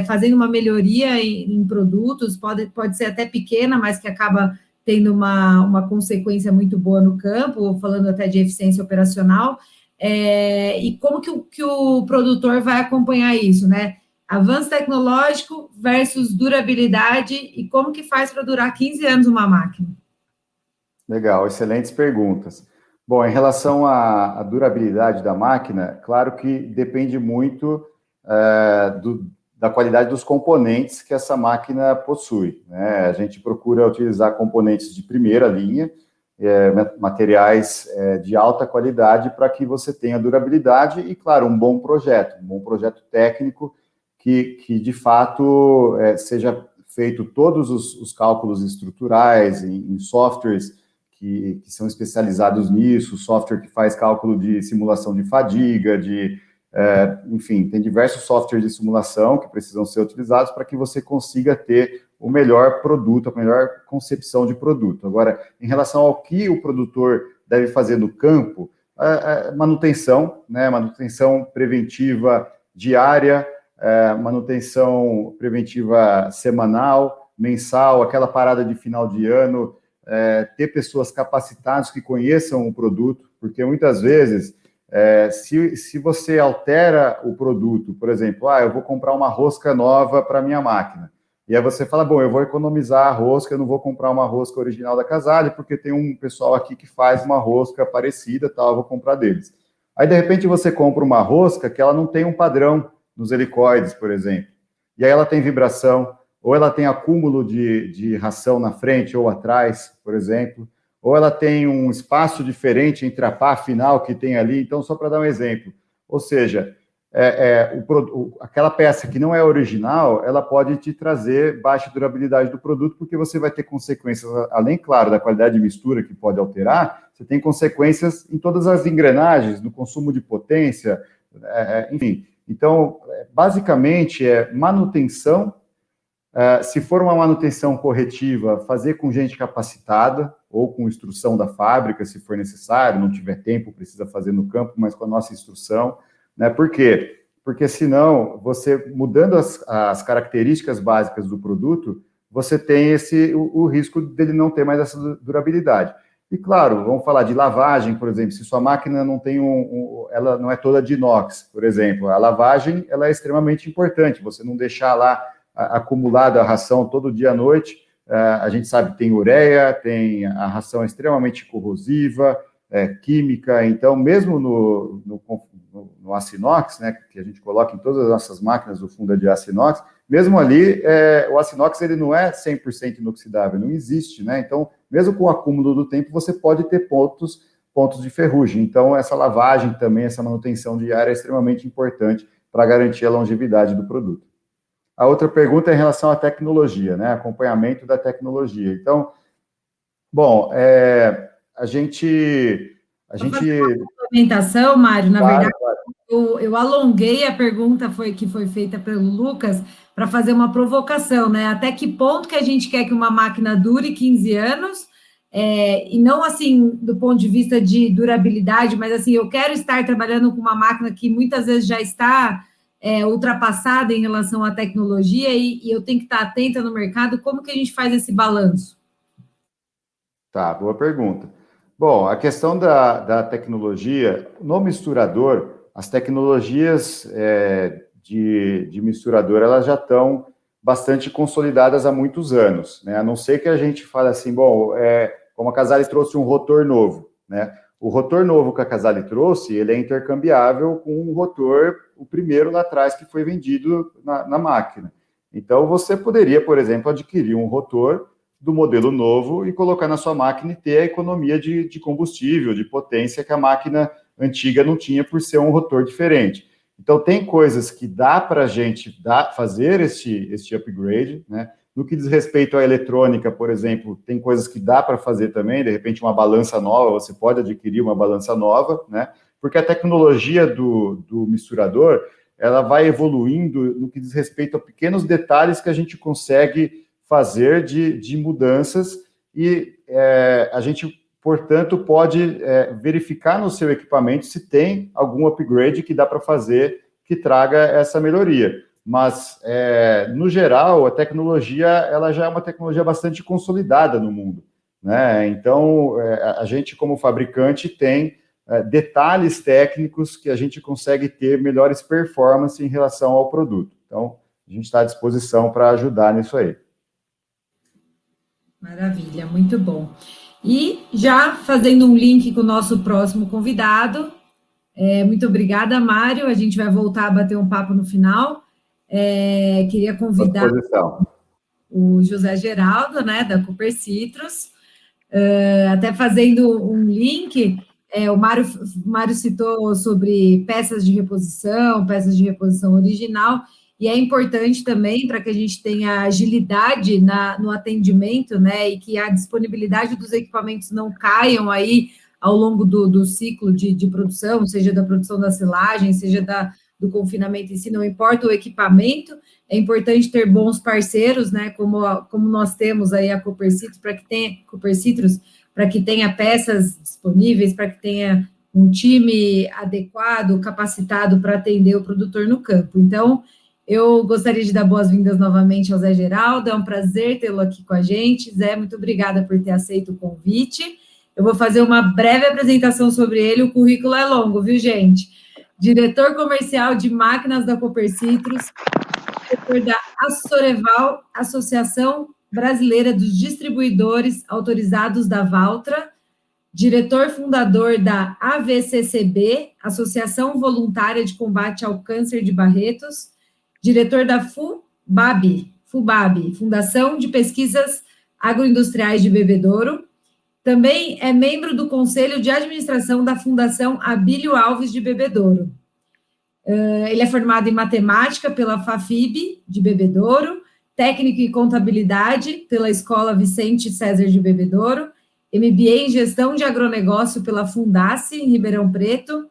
fazendo uma melhoria em produtos, pode ser até pequena, mas que acaba tendo uma consequência muito boa no campo, falando até de eficiência operacional, e como que o produtor vai acompanhar isso, né? Avanço tecnológico versus durabilidade, e como que faz para durar 15 anos uma máquina? Legal, excelentes perguntas. Bom, em relação à durabilidade da máquina, claro que depende muito da qualidade dos componentes que essa máquina possui, né? A gente procura utilizar componentes de primeira linha, materiais de alta qualidade, para que você tenha durabilidade e, claro, um bom projeto técnico que de fato seja feito todos os cálculos estruturais em softwares que são especializados nisso, software que faz cálculo de simulação de fadiga, enfim, tem diversos softwares de simulação que precisam ser utilizados para que você consiga ter o melhor produto, a melhor concepção de produto. Agora, em relação ao que o produtor deve fazer no campo, manutenção, né, manutenção preventiva diária, manutenção preventiva semanal, mensal, aquela parada de final de ano, ter pessoas capacitadas que conheçam o produto, porque muitas vezes, se você altera o produto, por exemplo, eu vou comprar uma rosca nova para minha máquina, e aí você fala, bom, eu vou economizar a rosca, eu não vou comprar uma rosca original da Casale, porque tem um pessoal aqui que faz uma rosca parecida, tal, eu vou comprar deles. Aí, de repente, você compra uma rosca que ela não tem um padrão nos helicoides, por exemplo, e aí ela tem vibração, ou ela tem acúmulo de ração na frente ou atrás, por exemplo, ou ela tem um espaço diferente entre a pá final que tem ali. Então, só para dar um exemplo, ou seja, aquela peça que não é original, ela pode te trazer baixa durabilidade do produto, porque você vai ter consequências, além, claro, da qualidade de mistura que pode alterar, você tem consequências em todas as engrenagens, no consumo de potência, enfim. Então, basicamente, manutenção. Se for uma manutenção corretiva, fazer com gente capacitada ou com instrução da fábrica, se for necessário, não tiver tempo, precisa fazer no campo, mas com a nossa instrução, né? Por quê? Porque senão, você mudando as características básicas do produto, você tem o risco dele não ter mais essa durabilidade. E claro, vamos falar de lavagem, por exemplo, se sua máquina não tem ela não é toda de inox, por exemplo, a lavagem ela é extremamente importante, você não deixar lá acumulada a ração todo dia à noite. A gente sabe que tem ureia, tem a ração extremamente corrosiva, química, então mesmo no aço inox, né, que a gente coloca em todas as nossas máquinas, o fundo é de aço inox, mesmo ali, o aço inox ele não é 100% inoxidável, não existe, né, então mesmo com o acúmulo do tempo, você pode ter pontos de ferrugem, então essa lavagem também, essa manutenção diária é extremamente importante para garantir a longevidade do produto. A outra pergunta é em relação à tecnologia, né? Acompanhamento da tecnologia. Então, bom, a gente... Complementação, Mário, na Claro, verdade, claro. eu alonguei a pergunta que foi feita pelo Lucas para fazer uma provocação, né? Até que ponto que a gente quer que uma máquina dure 15 anos, e não assim do ponto de vista de durabilidade, mas assim, eu quero estar trabalhando com uma máquina que muitas vezes já está ultrapassada em relação à tecnologia e eu tenho que estar atenta no mercado. Como que a gente faz esse balanço? Tá, boa pergunta. Bom, a questão da tecnologia, no misturador, as tecnologias de misturador, elas já estão bastante consolidadas há muitos anos, né? A não ser que a gente fale assim, bom, como a Casale trouxe um rotor novo, né? O rotor novo que a Casale trouxe, ele é intercambiável com o rotor, o primeiro lá atrás que foi vendido na máquina. Então, você poderia, por exemplo, adquirir um rotor do modelo novo e colocar na sua máquina e ter a economia de combustível, de potência que a máquina antiga não tinha por ser um rotor diferente. Então, tem coisas que dá para a gente fazer este upgrade, né? No que diz respeito à eletrônica, por exemplo, tem coisas que dá para fazer também, de repente uma balança nova, você pode adquirir uma balança nova, né? Porque a tecnologia do misturador, ela vai evoluindo no que diz respeito a pequenos detalhes que a gente consegue fazer de mudanças e a gente, portanto, pode verificar no seu equipamento se tem algum upgrade que dá para fazer que traga essa melhoria. Mas, no geral, a tecnologia ela já é uma tecnologia bastante consolidada no mundo, né? Então, a gente, como fabricante, tem detalhes técnicos que a gente consegue ter melhores performances em relação ao produto. Então, a gente está à disposição para ajudar nisso aí. Maravilha, muito bom. E já fazendo um link com o nosso próximo convidado, muito obrigada, Mário. A gente vai voltar a bater um papo no final. Queria convidar o José Geraldo, né, da Cooper Citrus, até fazendo um link. O Mário citou sobre peças de reposição original, e é importante também para que a gente tenha agilidade no atendimento, né, e que a disponibilidade dos equipamentos não caiam aí ao longo do ciclo de produção, seja da produção da silagem, seja do confinamento em si, não importa o equipamento, é importante ter bons parceiros, né, como nós temos aí a Cooper Citrus, para que tenha peças disponíveis, para que tenha um time adequado, capacitado para atender o produtor no campo. Então, eu gostaria de dar boas-vindas novamente ao Zé Geraldo, é um prazer tê-lo aqui com a gente. Zé, muito obrigada por ter aceito o convite. Eu vou fazer uma breve apresentação sobre ele, o currículo é longo, viu, gente? Diretor comercial de máquinas da Cooper Citrus, diretor da Assoreval, Associação Brasileira dos Distribuidores Autorizados da Valtra, diretor fundador da AVCCB, Associação Voluntária de Combate ao Câncer de Barretos, diretor da FUBAB, Fundação de Pesquisas Agroindustriais de Bebedouro. Também é membro do Conselho de Administração da Fundação Abílio Alves de Bebedouro. Ele é formado em Matemática pela FAFIB de Bebedouro, Técnico em Contabilidade pela Escola Vicente César de Bebedouro, MBA em Gestão de Agronegócio pela Fundace, em Ribeirão Preto,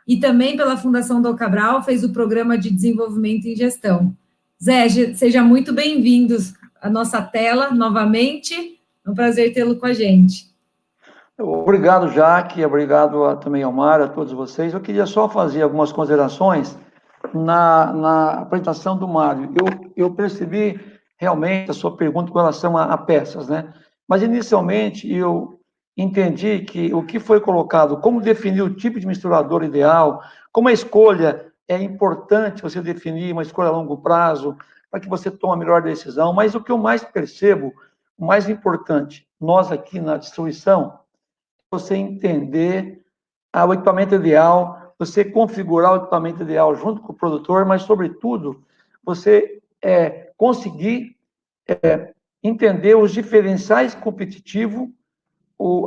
e também pela Fundação Dom Cabral, fez o Programa de Desenvolvimento em Gestão. Zé, seja muito bem-vindo à nossa tela, novamente. É um prazer tê-lo com a gente. Obrigado, Jaque, obrigado também ao Mário, a todos vocês. Eu queria só fazer algumas considerações na apresentação do Mário. Eu percebi realmente a sua pergunta com relação a peças, né? Mas, inicialmente, eu entendi que o que foi colocado, como definir o tipo de misturador ideal, como a escolha é importante você definir uma escolha a longo prazo, para que você tome a melhor decisão, mas o que eu mais percebo, o mais importante, nós aqui na distribuição, você entender o equipamento ideal, você configurar o equipamento ideal junto com o produtor, mas, sobretudo, você conseguir entender os diferenciais competitivos,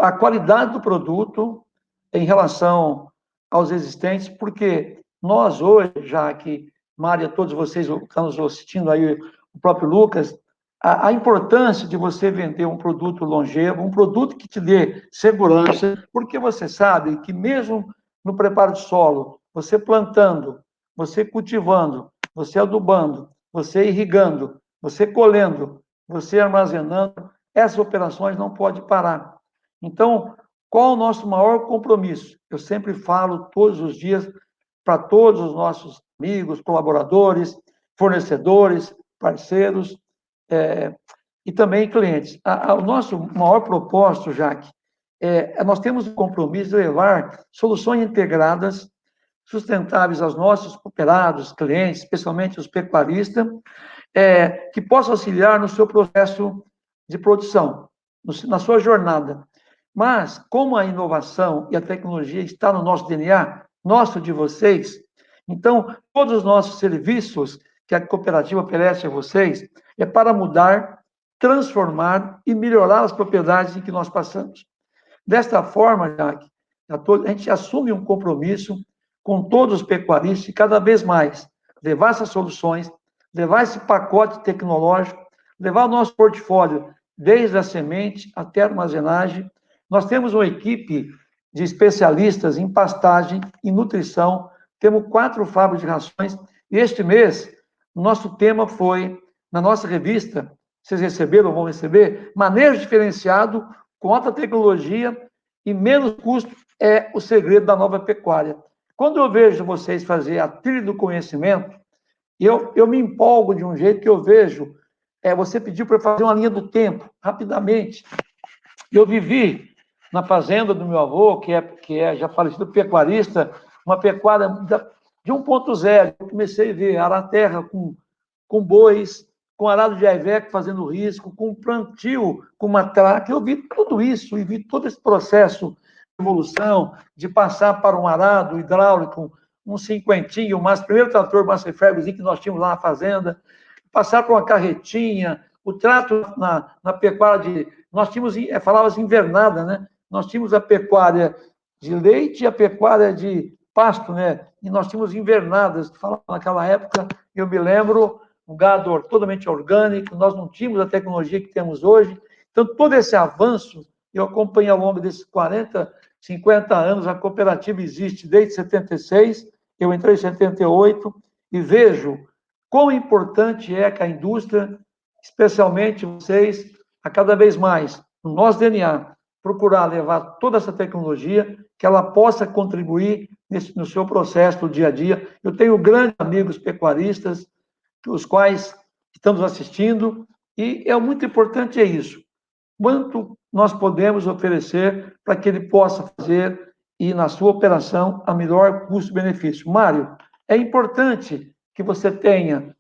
a qualidade do produto em relação aos existentes, porque nós hoje, já que, Mária, todos vocês que estão nos assistindo aí, o próprio Lucas, a importância de você vender um produto longevo, um produto que te dê segurança, porque você sabe que mesmo no preparo de solo, você plantando, você cultivando, você adubando, você irrigando, você colhendo, você armazenando, essas operações não podem parar. Então, qual o nosso maior compromisso? Eu sempre falo todos os dias para todos os nossos amigos, colaboradores, fornecedores, parceiros, e também clientes. O nosso maior propósito, Jaque, nós temos o compromisso de levar soluções integradas, sustentáveis aos nossos cooperados, clientes, especialmente os pecuaristas, que possam auxiliar no seu processo de produção, na sua jornada. Mas, como a inovação e a tecnologia está no nosso DNA, nosso de vocês, então, todos os nossos serviços que a cooperativa oferece a vocês é para mudar, transformar e melhorar as propriedades em que nós passamos. Desta forma, Jaque, a gente assume um compromisso com todos os pecuaristas e cada vez mais levar essas soluções, levar esse pacote tecnológico, levar o nosso portfólio desde a semente até a armazenagem. Nós temos uma equipe de especialistas em pastagem e nutrição, temos 4 fábricas de rações, e este mês, o nosso tema foi, na nossa revista, vocês receberam ou vão receber, manejo diferenciado, com alta tecnologia e menos custo, é o segredo da nova pecuária. Quando eu vejo vocês fazer a trilha do conhecimento, eu me empolgo de um jeito que eu vejo, você pediu para fazer uma linha do tempo, rapidamente. Eu vivi na fazenda do meu avô, que é já falecido pecuarista, uma pecuária de 1.0. Eu comecei a ver arar terra com bois, com arado de aiveco fazendo risco, com plantio, com matraca. Eu vi tudo isso e vi todo esse processo de evolução, de passar para um arado hidráulico, um cinquentinho, mas primeiro trator Master Ferguson que nós tínhamos lá na fazenda, passar para uma carretinha, o trato na pecuária nós tínhamos, falava-se invernada, né? Nós tínhamos a pecuária de leite e a pecuária de pasto, né? E nós tínhamos invernadas, naquela época, eu me lembro, um gado totalmente orgânico, nós não tínhamos a tecnologia que temos hoje. Então, todo esse avanço, eu acompanhei ao longo desses 40, 50 anos, a cooperativa existe desde 76, eu entrei em 78, e vejo quão importante é que a indústria, especialmente vocês, a cada vez mais, no nosso DNA, procurar levar toda essa tecnologia, que ela possa contribuir no seu processo do dia a dia. Eu tenho grandes amigos pecuaristas, os quais estamos assistindo, e muito importante isso. Quanto nós podemos oferecer para que ele possa fazer, e na sua operação, a melhor custo-benefício. Mário, é importante que você tenha,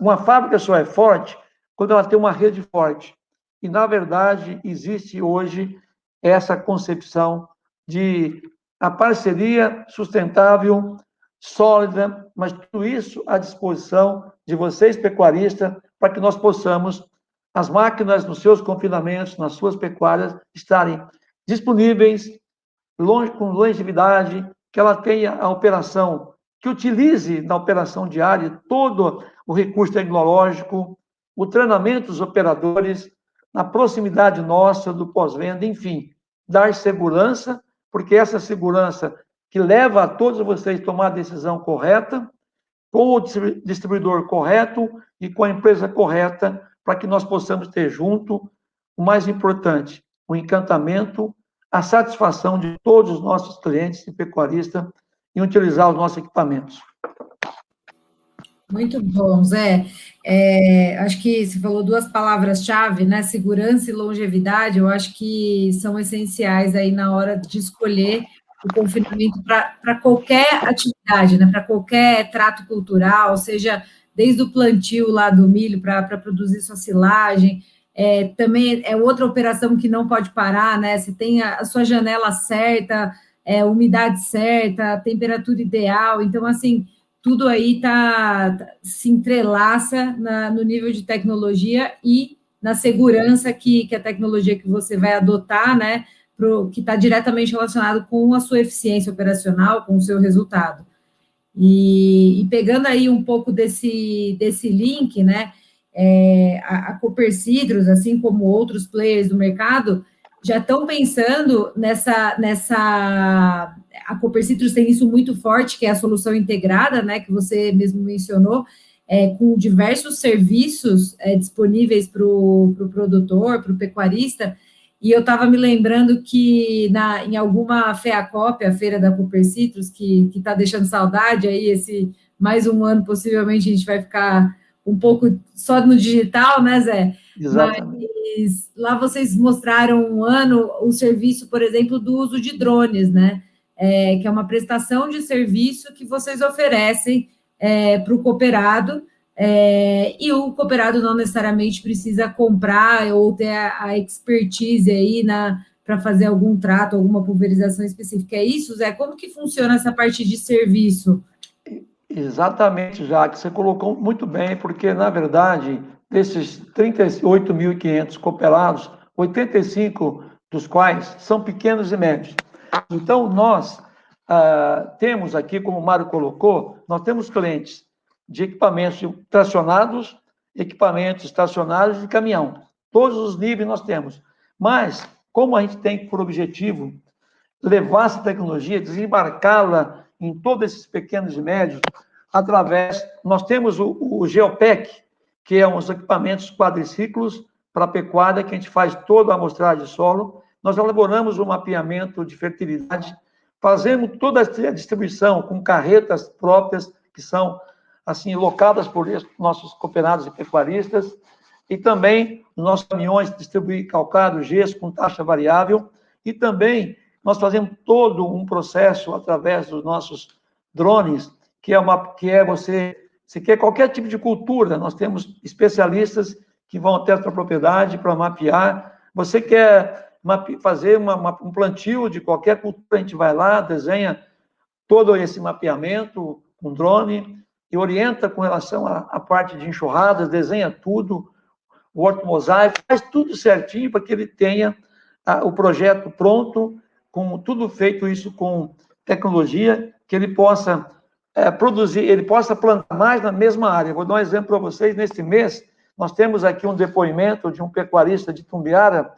uma fábrica só é forte quando ela tem uma rede forte. E, na verdade, existe hoje essa concepção de a parceria sustentável, sólida, mas tudo isso à disposição de vocês, pecuaristas, para que nós possamos, as máquinas nos seus confinamentos, nas suas pecuárias, estarem disponíveis, com longevidade, que ela tenha a operação, que utilize na operação diária todo o recurso tecnológico, o treinamento dos operadores, na proximidade nossa do pós-venda, enfim, dar segurança, porque essa segurança que leva a todos vocês a tomar a decisão correta, com o distribuidor correto e com a empresa correta, para que nós possamos ter junto o mais importante, o encantamento, a satisfação de todos os nossos clientes e pecuaristas em utilizar os nossos equipamentos. Muito bom, Zé. Acho que você falou 2 palavras-chave, né? Segurança e longevidade, eu acho que são essenciais aí na hora de escolher o confinamento para qualquer atividade, né? Para qualquer trato cultural, seja desde o plantio lá do milho para produzir sua silagem, também é outra operação que não pode parar, né? Você tem a sua janela certa, umidade certa, a temperatura ideal, então, assim, tudo aí se entrelaça no nível de tecnologia e na segurança que a tecnologia que você vai adotar, né, que está diretamente relacionado com a sua eficiência operacional, com o seu resultado. E pegando aí um pouco desse link, né, a Copercidros, assim como outros players do mercado, já estão pensando a Copercidros tem isso muito forte, que é a solução integrada, né, que você mesmo mencionou, com diversos serviços disponíveis para o produtor, para o pecuarista, e eu estava me lembrando que em alguma FEACOP, a feira da Copercidros, que está deixando saudade aí, mais um ano, possivelmente, a gente vai ficar um pouco só no digital, né, Zé? Exatamente. Mas lá vocês mostraram o serviço, por exemplo, do uso de drones, né? Que é uma prestação de serviço que vocês oferecem para o cooperado, e o cooperado não necessariamente precisa comprar ou ter a expertise aí para fazer algum trato, alguma pulverização específica. É isso, Zé? Como que funciona essa parte de serviço? Exatamente, já que você colocou muito bem, porque, na verdade, desses 38.500 cooperados, 85 dos quais são pequenos e médios. Então, nós temos aqui, como o Mário colocou, nós temos clientes de equipamentos tracionados, equipamentos estacionários e caminhão. Todos os níveis nós temos. Mas, como a gente tem por objetivo levar essa tecnologia, desembarcá-la em todos esses pequenos e médios, nós temos o Geopec, que é uns equipamentos quadriciclos para pecuária, que a gente faz toda a amostragem de solo. Nós elaboramos um mapeamento de fertilidade, fazemos toda a distribuição com carretas próprias, que são, assim, locadas por nossos cooperados e pecuaristas, e também nossos caminhões distribuem calcário, gesso com taxa variável, e também nós fazemos todo um processo através dos nossos drones, que é você quer qualquer tipo de cultura, nós temos especialistas que vão até a sua propriedade para mapear. Você quer fazer um plantio de qualquer cultura, a gente vai lá, desenha todo esse mapeamento com drone e orienta com relação à parte de enxurradas, desenha tudo, o ortomosaico, faz tudo certinho para que ele tenha o projeto pronto, com tudo feito isso com tecnologia, que ele possa produzir, ele possa plantar mais na mesma área. Vou dar um exemplo para vocês. Neste mês, nós temos aqui um depoimento de um pecuarista de Tumbiara,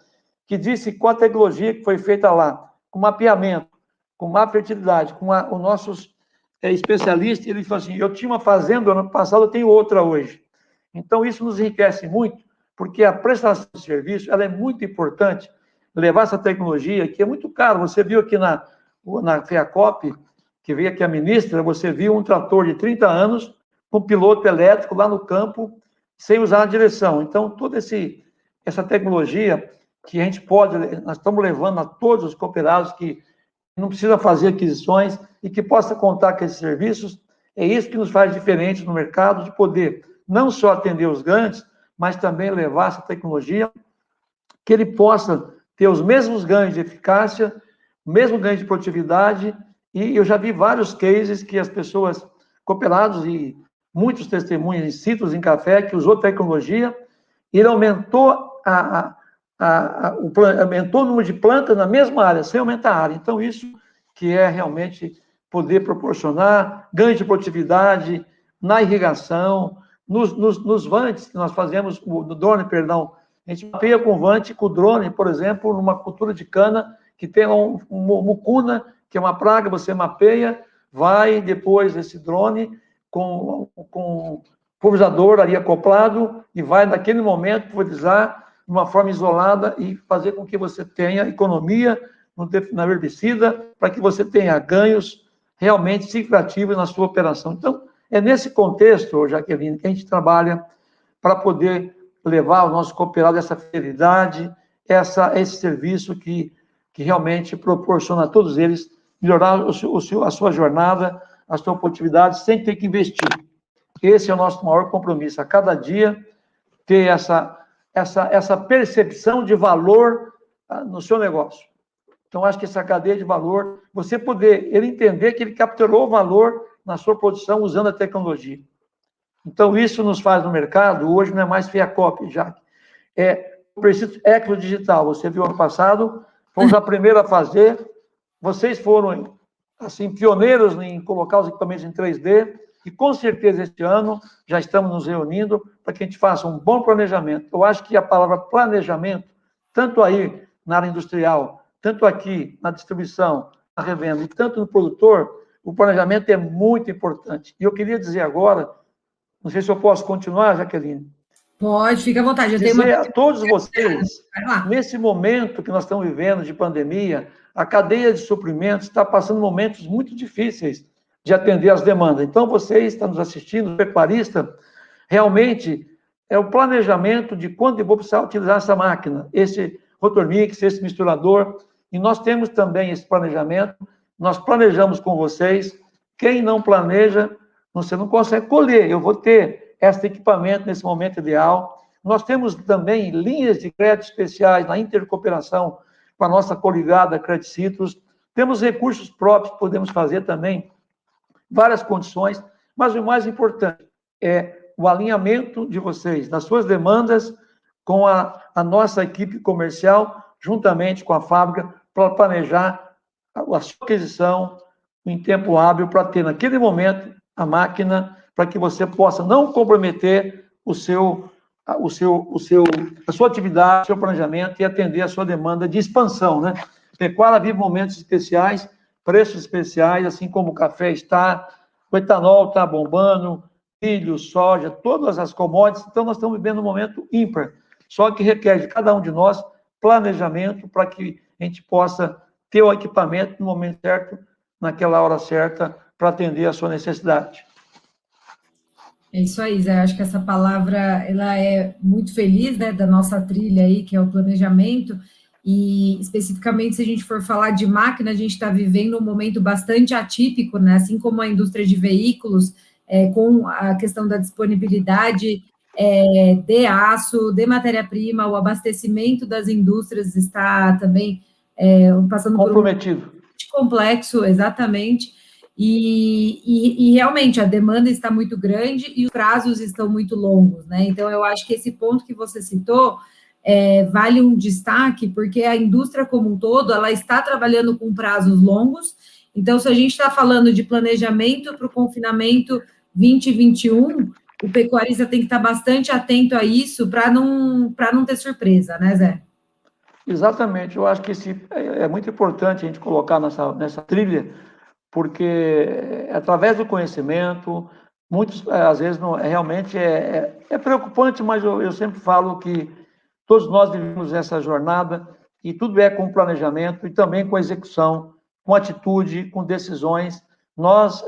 que disse que com a tecnologia que foi feita lá, com mapeamento, com má fertilidade, com os nossos especialistas, ele falou assim, eu tinha uma fazenda ano passado, eu tenho outra hoje. Então, isso nos enriquece muito, porque a prestação de serviço, ela é muito importante, levar essa tecnologia, que é muito caro. Você viu aqui na FEACOP, que veio aqui a ministra, você viu um trator de 30 anos, com piloto elétrico lá no campo, sem usar a direção. Então, toda essa tecnologia que a gente nós estamos levando a todos os cooperados que não precisa fazer aquisições e que possa contar com esses serviços, é isso que nos faz diferentes no mercado, de poder não só atender os grandes, mas também levar essa tecnologia, que ele possa ter os mesmos ganhos de eficácia, o mesmo ganho de produtividade, e eu já vi vários cases que as pessoas, cooperados e muitos testemunhos em sítios em café, que usou tecnologia, e ele aumentou aumentou o número de plantas na mesma área, sem aumentar a área. Então, isso que é realmente poder proporcionar ganho de produtividade na irrigação, nos vantes que nós fazemos, no drone, perdão, a gente mapeia com vante, com o drone, por exemplo, numa cultura de cana, que tem um mucuna, que é uma praga, você mapeia, vai depois esse drone com pulverizador ali acoplado, e vai naquele momento pulverizar de uma forma isolada e fazer com que você tenha economia na herbicida, para que você tenha ganhos realmente significativos na sua operação. Então, é nesse contexto, Jaqueline, que a gente trabalha para poder levar ao nosso cooperado essa fidelidade, esse serviço que realmente proporciona a todos eles melhorar a sua jornada, a sua produtividade, sem ter que investir. Esse é o nosso maior compromisso, a cada dia ter essa percepção de valor no seu negócio. Então, acho que essa cadeia de valor, você poder, ele entender que ele capturou valor na sua produção usando a tecnologia. Então, isso nos faz no mercado, hoje não é mais FEACOP, já. O princípio ecodigital, você viu ano passado, fomos a primeira a fazer, vocês foram, assim, pioneiros em colocar os equipamentos em 3D, E, com certeza, este ano, já estamos nos reunindo para que a gente faça um bom planejamento. Eu acho que a palavra planejamento, tanto aí na área industrial, tanto aqui na distribuição, na revenda, e tanto no produtor, o planejamento é muito importante. E eu queria dizer agora, não sei se eu posso continuar, Jaqueline. Pode, fica à vontade. Eu tenho Dizer uma... a todos vocês, Vai lá. nesse momento que nós estamos vivendo de pandemia, a cadeia de suprimentos está passando momentos muito difíceis de atender às demandas. Então, você está nos assistindo, pecuarista, realmente é o planejamento de quando eu vou precisar utilizar essa máquina, esse rotor mix, esse misturador, e nós temos também esse planejamento, nós planejamos com vocês. Quem não planeja, você não consegue colher. Eu vou ter este equipamento nesse momento ideal. Nós temos também linhas de crédito especiais na intercooperação com a nossa coligada Crédito Citrus. Temos recursos próprios que podemos fazer também, várias condições, mas o mais importante é o alinhamento de vocês, das suas demandas, com a nossa equipe comercial, juntamente com a fábrica, para planejar a sua aquisição em tempo hábil, para ter naquele momento a máquina, para que você possa não comprometer a sua atividade, o seu planejamento e atender a sua demanda de expansão, né? Pecuária vive momentos especiais, preços especiais, assim como o café está, o etanol está bombando, milho, soja, todas as commodities. Então, nós estamos vivendo um momento ímpar, só que requer de cada um de nós planejamento para que a gente possa ter o equipamento no momento certo, naquela hora certa, para atender a sua necessidade. É isso aí, Zé. Acho que essa palavra ela é muito feliz, né, da nossa trilha aí, que é o planejamento. E especificamente, se a gente for falar de máquina, a gente está vivendo um momento bastante atípico, né? Assim como a indústria de veículos, com a questão da disponibilidade de aço, de matéria-prima, o abastecimento das indústrias está também passando comprometido. Por um complexo, exatamente. E realmente a demanda está muito grande e os prazos estão muito longos, né? Então, eu acho que esse ponto que você citou vale um destaque, porque a indústria como um todo, ela está trabalhando com prazos longos. Então, se a gente está falando de planejamento para o confinamento 2021, o pecuarista tem que estar bastante atento a isso para não ter surpresa, né, Zé? Exatamente. Eu acho que é muito importante a gente colocar nessa trilha, porque através do conhecimento, muitos, às vezes, não, realmente é preocupante, mas eu sempre falo que todos nós vivemos essa jornada e tudo é com planejamento e também com execução, com atitude, com decisões. Nós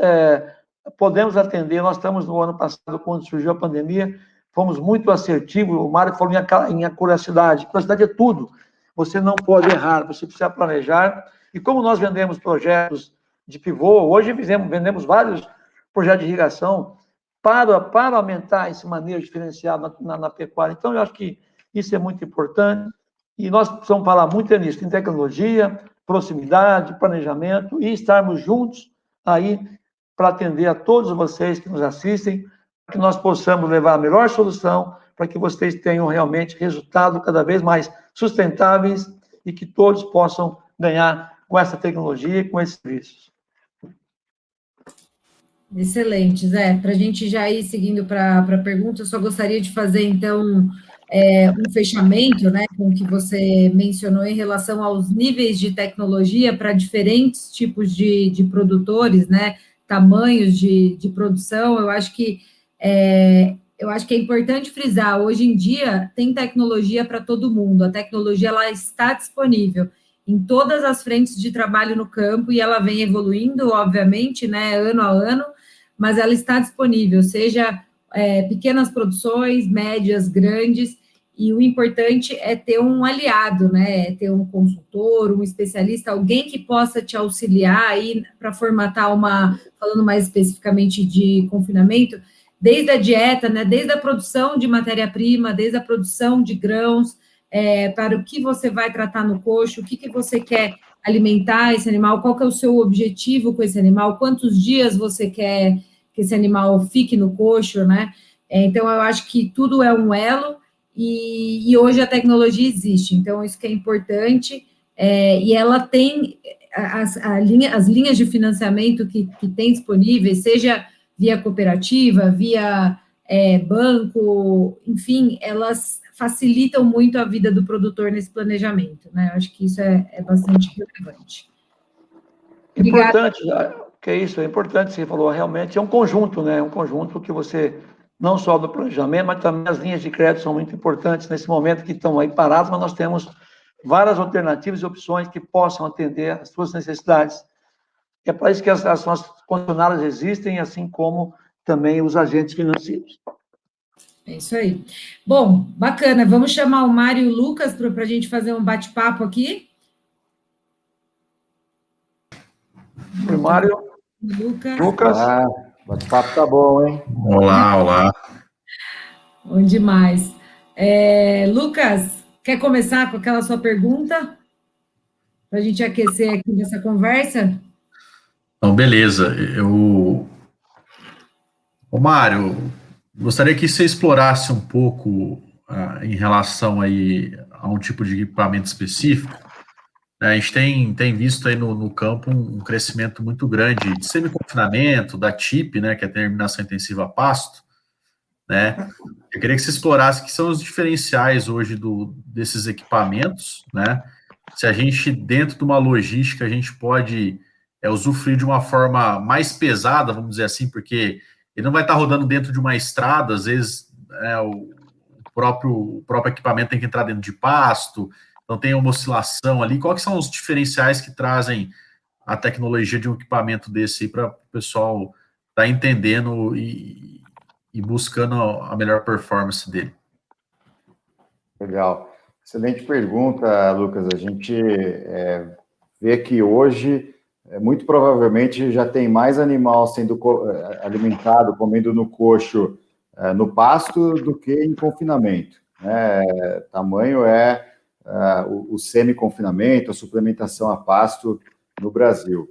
podemos atender, nós estamos no ano passado, quando surgiu a pandemia, fomos muito assertivos, o Mário falou em acuracidade. Acuracidade é tudo. Você não pode errar, você precisa planejar. E como nós vendemos projetos de pivô, hoje vendemos vários projetos de irrigação para aumentar esse manejo diferenciado na pecuária. Então, eu acho que isso é muito importante e nós precisamos falar muito nisso, em tecnologia, proximidade, planejamento e estarmos juntos aí para atender a todos vocês que nos assistem, para que nós possamos levar a melhor solução, para que vocês tenham realmente resultados cada vez mais sustentáveis e que todos possam ganhar com essa tecnologia e com esses serviços. Excelente, Zé. Para a gente já ir seguindo para a pergunta, eu só gostaria de fazer, então, um fechamento, né, com o que você mencionou em relação aos níveis de tecnologia para diferentes tipos de produtores, né, tamanhos de produção. Eu acho que é importante frisar, hoje em dia tem tecnologia para todo mundo, a tecnologia ela está disponível em todas as frentes de trabalho no campo e ela vem evoluindo, obviamente, né, ano a ano, mas ela está disponível, seja pequenas produções, médias, grandes, e o importante é ter um aliado, né, é ter um consultor, um especialista, alguém que possa te auxiliar aí para formatar falando mais especificamente de confinamento, desde a dieta, né, desde a produção de matéria-prima, desde a produção de grãos, para o que você vai tratar no coxo, o que você quer alimentar esse animal, qual que é o seu objetivo com esse animal, quantos dias você quer que esse animal fique no coxo, né? Então, eu acho que tudo é um elo e hoje a tecnologia existe, então isso que é importante, e ela tem as linhas de financiamento que tem disponíveis, seja via cooperativa, via banco, enfim, elas facilitam muito a vida do produtor nesse planejamento, né? Eu acho que isso é bastante relevante. Obrigada. Importante, que é isso, é importante, você falou, realmente é um conjunto, né? É um conjunto que você, não só do planejamento, mas também as linhas de crédito são muito importantes nesse momento que estão aí paradas, mas nós temos várias alternativas e opções que possam atender às suas necessidades. É para isso que as nossas concessionárias existem, assim como também os agentes financeiros. É isso aí. Bom, bacana. Vamos chamar o Mário e o Lucas para a gente fazer um bate-papo aqui. Oi, Mário. Lucas. Lucas. Ah, bate-papo tá bom, hein? Olá. Bom demais. Lucas, quer começar com aquela sua pergunta? Para a gente aquecer aqui nessa conversa? Então, beleza. Ô, Mário, gostaria que você explorasse um pouco em relação aí a um tipo de equipamento específico. A gente tem visto aí no campo um crescimento muito grande de semi-confinamento, da TIP, né, que é a terminação intensiva a pasto, né? Eu queria que você explorasse que são os diferenciais hoje desses equipamentos, né? Se a gente, dentro de uma logística, a gente pode usufruir de uma forma mais pesada, vamos dizer assim, porque ele não vai estar rodando dentro de uma estrada, às vezes o próprio equipamento tem que entrar dentro de pasto, então tem uma oscilação ali. Quais são os diferenciais que trazem a tecnologia de um equipamento desse aí para o pessoal estar entendendo e buscando a melhor performance dele? Legal. Excelente pergunta, Lucas. A gente vê que hoje, muito provavelmente, já tem mais animal sendo alimentado, comendo no coxo, no pasto, do que em confinamento, né? Tamanho o semi-confinamento, a suplementação a pasto no Brasil.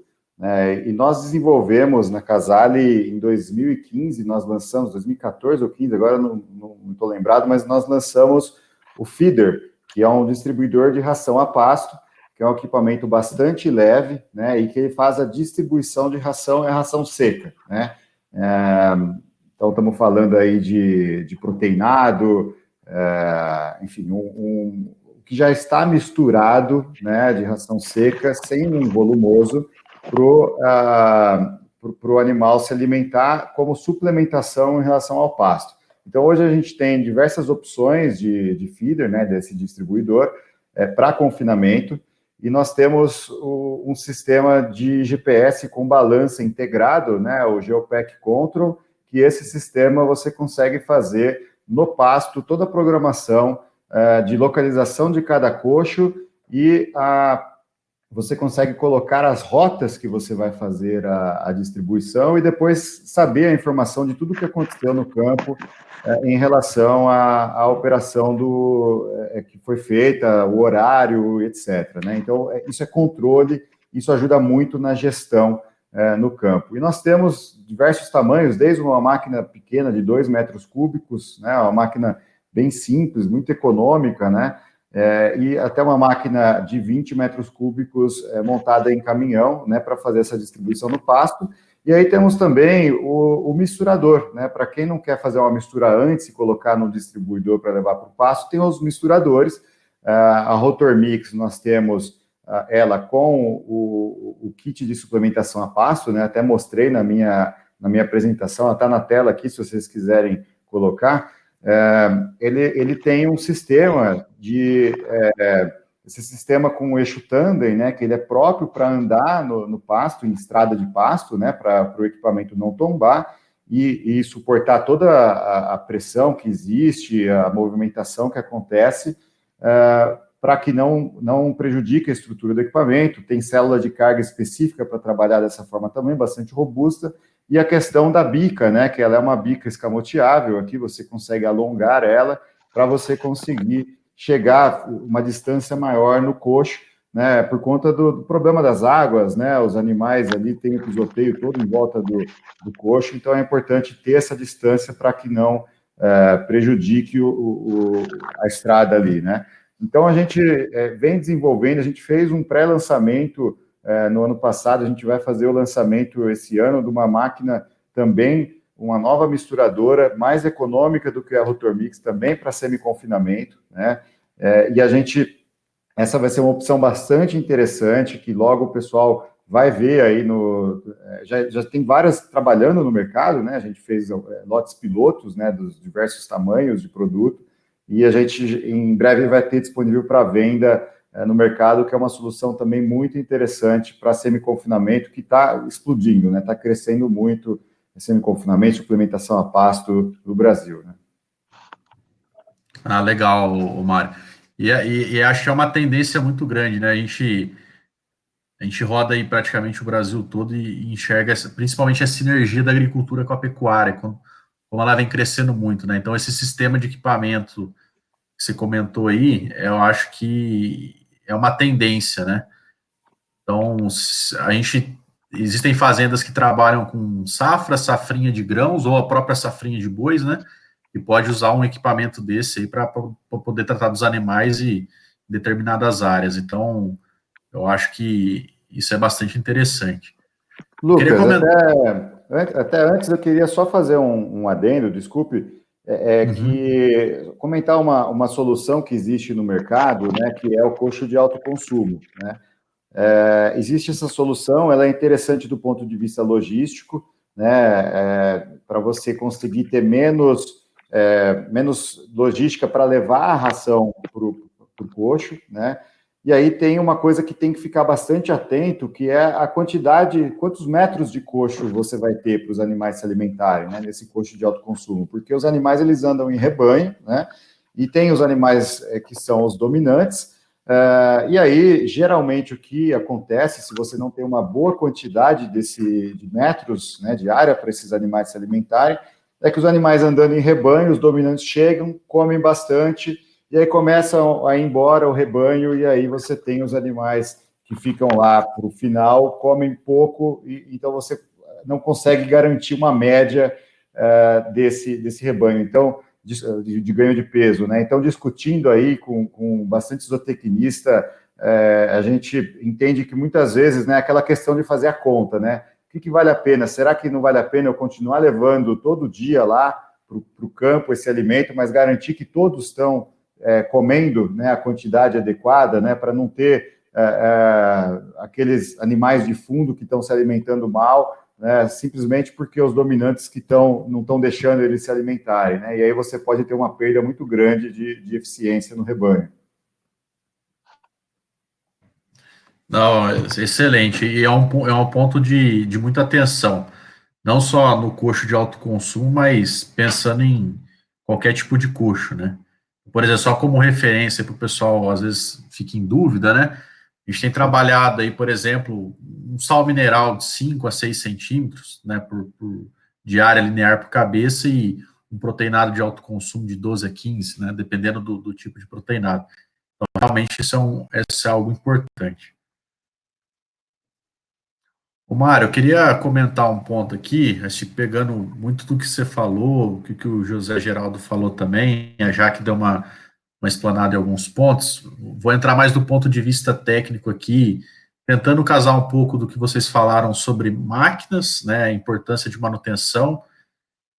E nós desenvolvemos na Casale em 2015, nós lançamos, 2014 ou 15, agora não estou lembrado, mas nós lançamos o feeder, que é um distribuidor de ração a pasto, que é um equipamento bastante leve, né, e que ele faz a distribuição de ração, é ração seca, né. Então, estamos falando aí de proteinado, enfim, o que já está misturado, né, de ração seca, sem um volumoso, para o animal se alimentar como suplementação em relação ao pasto. Então, hoje a gente tem diversas opções de feeder, né, desse distribuidor, para confinamento, e nós temos um sistema de GPS com balança integrado, né, o Geopack Control, que esse sistema você consegue fazer no pasto toda a programação de localização de cada coxo e você consegue colocar as rotas que você vai fazer a distribuição e depois saber a informação de tudo que aconteceu no campo em relação à operação que foi feita, o horário, etc. Né? Então, isso é controle, isso ajuda muito na gestão no campo. E nós temos diversos tamanhos, desde uma máquina pequena de 2 metros cúbicos, né, uma máquina bem simples, muito econômica, né, e até uma máquina de 20 metros cúbicos montada em caminhão, né, para fazer essa distribuição no pasto. E aí temos também o misturador, né? Para quem não quer fazer uma mistura antes e colocar no distribuidor para levar para o pasto, tem os misturadores. A Rotor Mix, nós temos ela com o kit de suplementação a pasto, né? Até mostrei na minha apresentação, ela está na tela aqui, se vocês quiserem colocar. Ele tem um sistema esse sistema com o eixo tandem, né, que ele é próprio para andar no pasto, em estrada de pasto, né, para o equipamento não tombar e suportar toda a pressão que existe, a movimentação que acontece, para que não prejudique a estrutura do equipamento. Tem célula de carga específica para trabalhar dessa forma também, bastante robusta. E a questão da bica, né, que ela é uma bica escamoteável, aqui você consegue alongar ela para você conseguir chegar uma distância maior no coxo, né, por conta do problema das águas, né, os animais ali têm o pisoteio todo em volta do coxo, então é importante ter essa distância para que não prejudique a estrada ali, né. Então a gente vem desenvolvendo, a gente fez um pré-lançamento no ano passado, a gente vai fazer o lançamento esse ano de uma máquina também uma nova misturadora mais econômica do que a Rotor Mix também para semi-confinamento, né? E essa vai ser uma opção bastante interessante, que logo o pessoal vai ver aí já tem várias trabalhando no mercado, né? A gente fez lotes pilotos, né, dos diversos tamanhos de produto, e a gente em breve vai ter disponível para venda no mercado, que é uma solução também muito interessante para semi-confinamento, que está explodindo, né? Está crescendo muito semi-confinamento, suplementação a pasto no Brasil, né? Ah, legal, Mário. E acho que é uma tendência muito grande, né? A gente roda aí praticamente o Brasil todo e enxerga principalmente a sinergia da agricultura com a pecuária, como ela vem crescendo muito, né? Então, esse sistema de equipamento que você comentou aí, eu acho que é uma tendência, né? Então, existem fazendas que trabalham com safrinha de grãos, ou a própria safrinha de bois, né? E pode usar um equipamento desse aí para poder tratar dos animais em determinadas áreas. Então, eu acho que isso é bastante interessante. Lucas, até antes eu queria só fazer um adendo, desculpe, que comentar uma solução que existe no mercado, né, que é o coxo de alto consumo, né? Existe essa solução, ela é interessante do ponto de vista logístico, né, para você conseguir ter menos logística para levar a ração para o coxo, né? E aí tem uma coisa que tem que ficar bastante atento, que é a quantidade, quantos metros de coxo você vai ter para os animais se alimentarem, né, nesse coxo de alto consumo, porque os animais eles andam em rebanho, né? E tem os animais que são os dominantes. E aí, geralmente, o que acontece, se você não tem uma boa quantidade de metros, né, de área para esses animais se alimentarem, é que os animais andando em rebanho, os dominantes chegam, comem bastante, e aí começam a ir embora o rebanho, e aí você tem os animais que ficam lá para o final, comem pouco, então você não consegue garantir uma média desse rebanho. Então, de ganho de peso, né? Então, discutindo aí com bastante zootecnista, a gente entende que muitas vezes, né, aquela questão de fazer a conta, né? O que vale a pena? Será que não vale a pena eu continuar levando todo dia lá para o campo esse alimento, mas garantir que todos estão comendo, né, a quantidade adequada, né, para não ter aqueles animais de fundo que estão se alimentando mal, né, simplesmente porque os dominantes que não estão deixando eles se alimentarem, né, e aí você pode ter uma perda muito grande de eficiência no rebanho. Não, excelente. E é um ponto de muita atenção, não só no coxo de alto consumo, mas pensando em qualquer tipo de coxo, né? Por exemplo, só como referência para o pessoal, às vezes, fica em dúvida, né? A gente tem trabalhado aí, por exemplo, um sal mineral de 5 a 6 centímetros, né, de área linear por cabeça e um proteinado de alto consumo de 12 a 15, né, dependendo do tipo de proteinado. Então, realmente, isso é algo importante. Ô, Mário, eu queria comentar um ponto aqui, acho que pegando muito do que você falou, o que o José Geraldo falou também, a Jaque deu uma explanada em alguns pontos. Vou entrar mais do ponto de vista técnico aqui, tentando casar um pouco do que vocês falaram sobre máquinas, né, a importância de manutenção,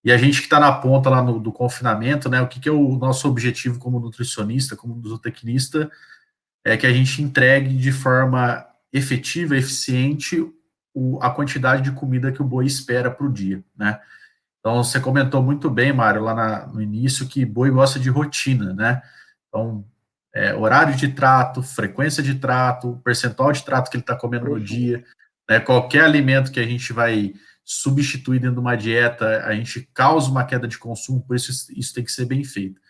e a gente que está na ponta lá do confinamento, né, o que é o nosso objetivo como nutricionista, como zootecnista, é que a gente entregue de forma efetiva, eficiente, a quantidade de comida que o boi espera para o dia, né? Então, você comentou muito bem, Mário, lá no início, que boi gosta de rotina, né? Então, horário de trato, frequência de trato, percentual de trato que ele está comendo no dia, né? Qualquer alimento que a gente vai substituir dentro de uma dieta, a gente causa uma queda de consumo, por isso tem que ser bem feito.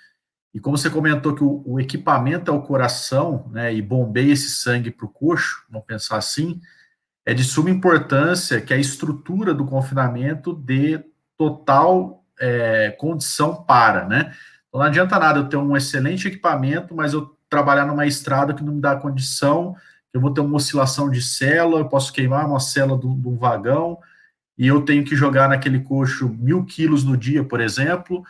E como você comentou que o equipamento é o coração, né, e bombeia esse sangue para o coxo, vamos pensar assim, é de suma importância que a estrutura do confinamento dê total condição né? Então não adianta nada eu ter um excelente equipamento, mas eu trabalhar numa estrada que não me dá condição, eu vou ter uma oscilação de célula, eu posso queimar uma célula de um vagão, e eu tenho que jogar naquele coxo 1.000 quilos no dia, por exemplo,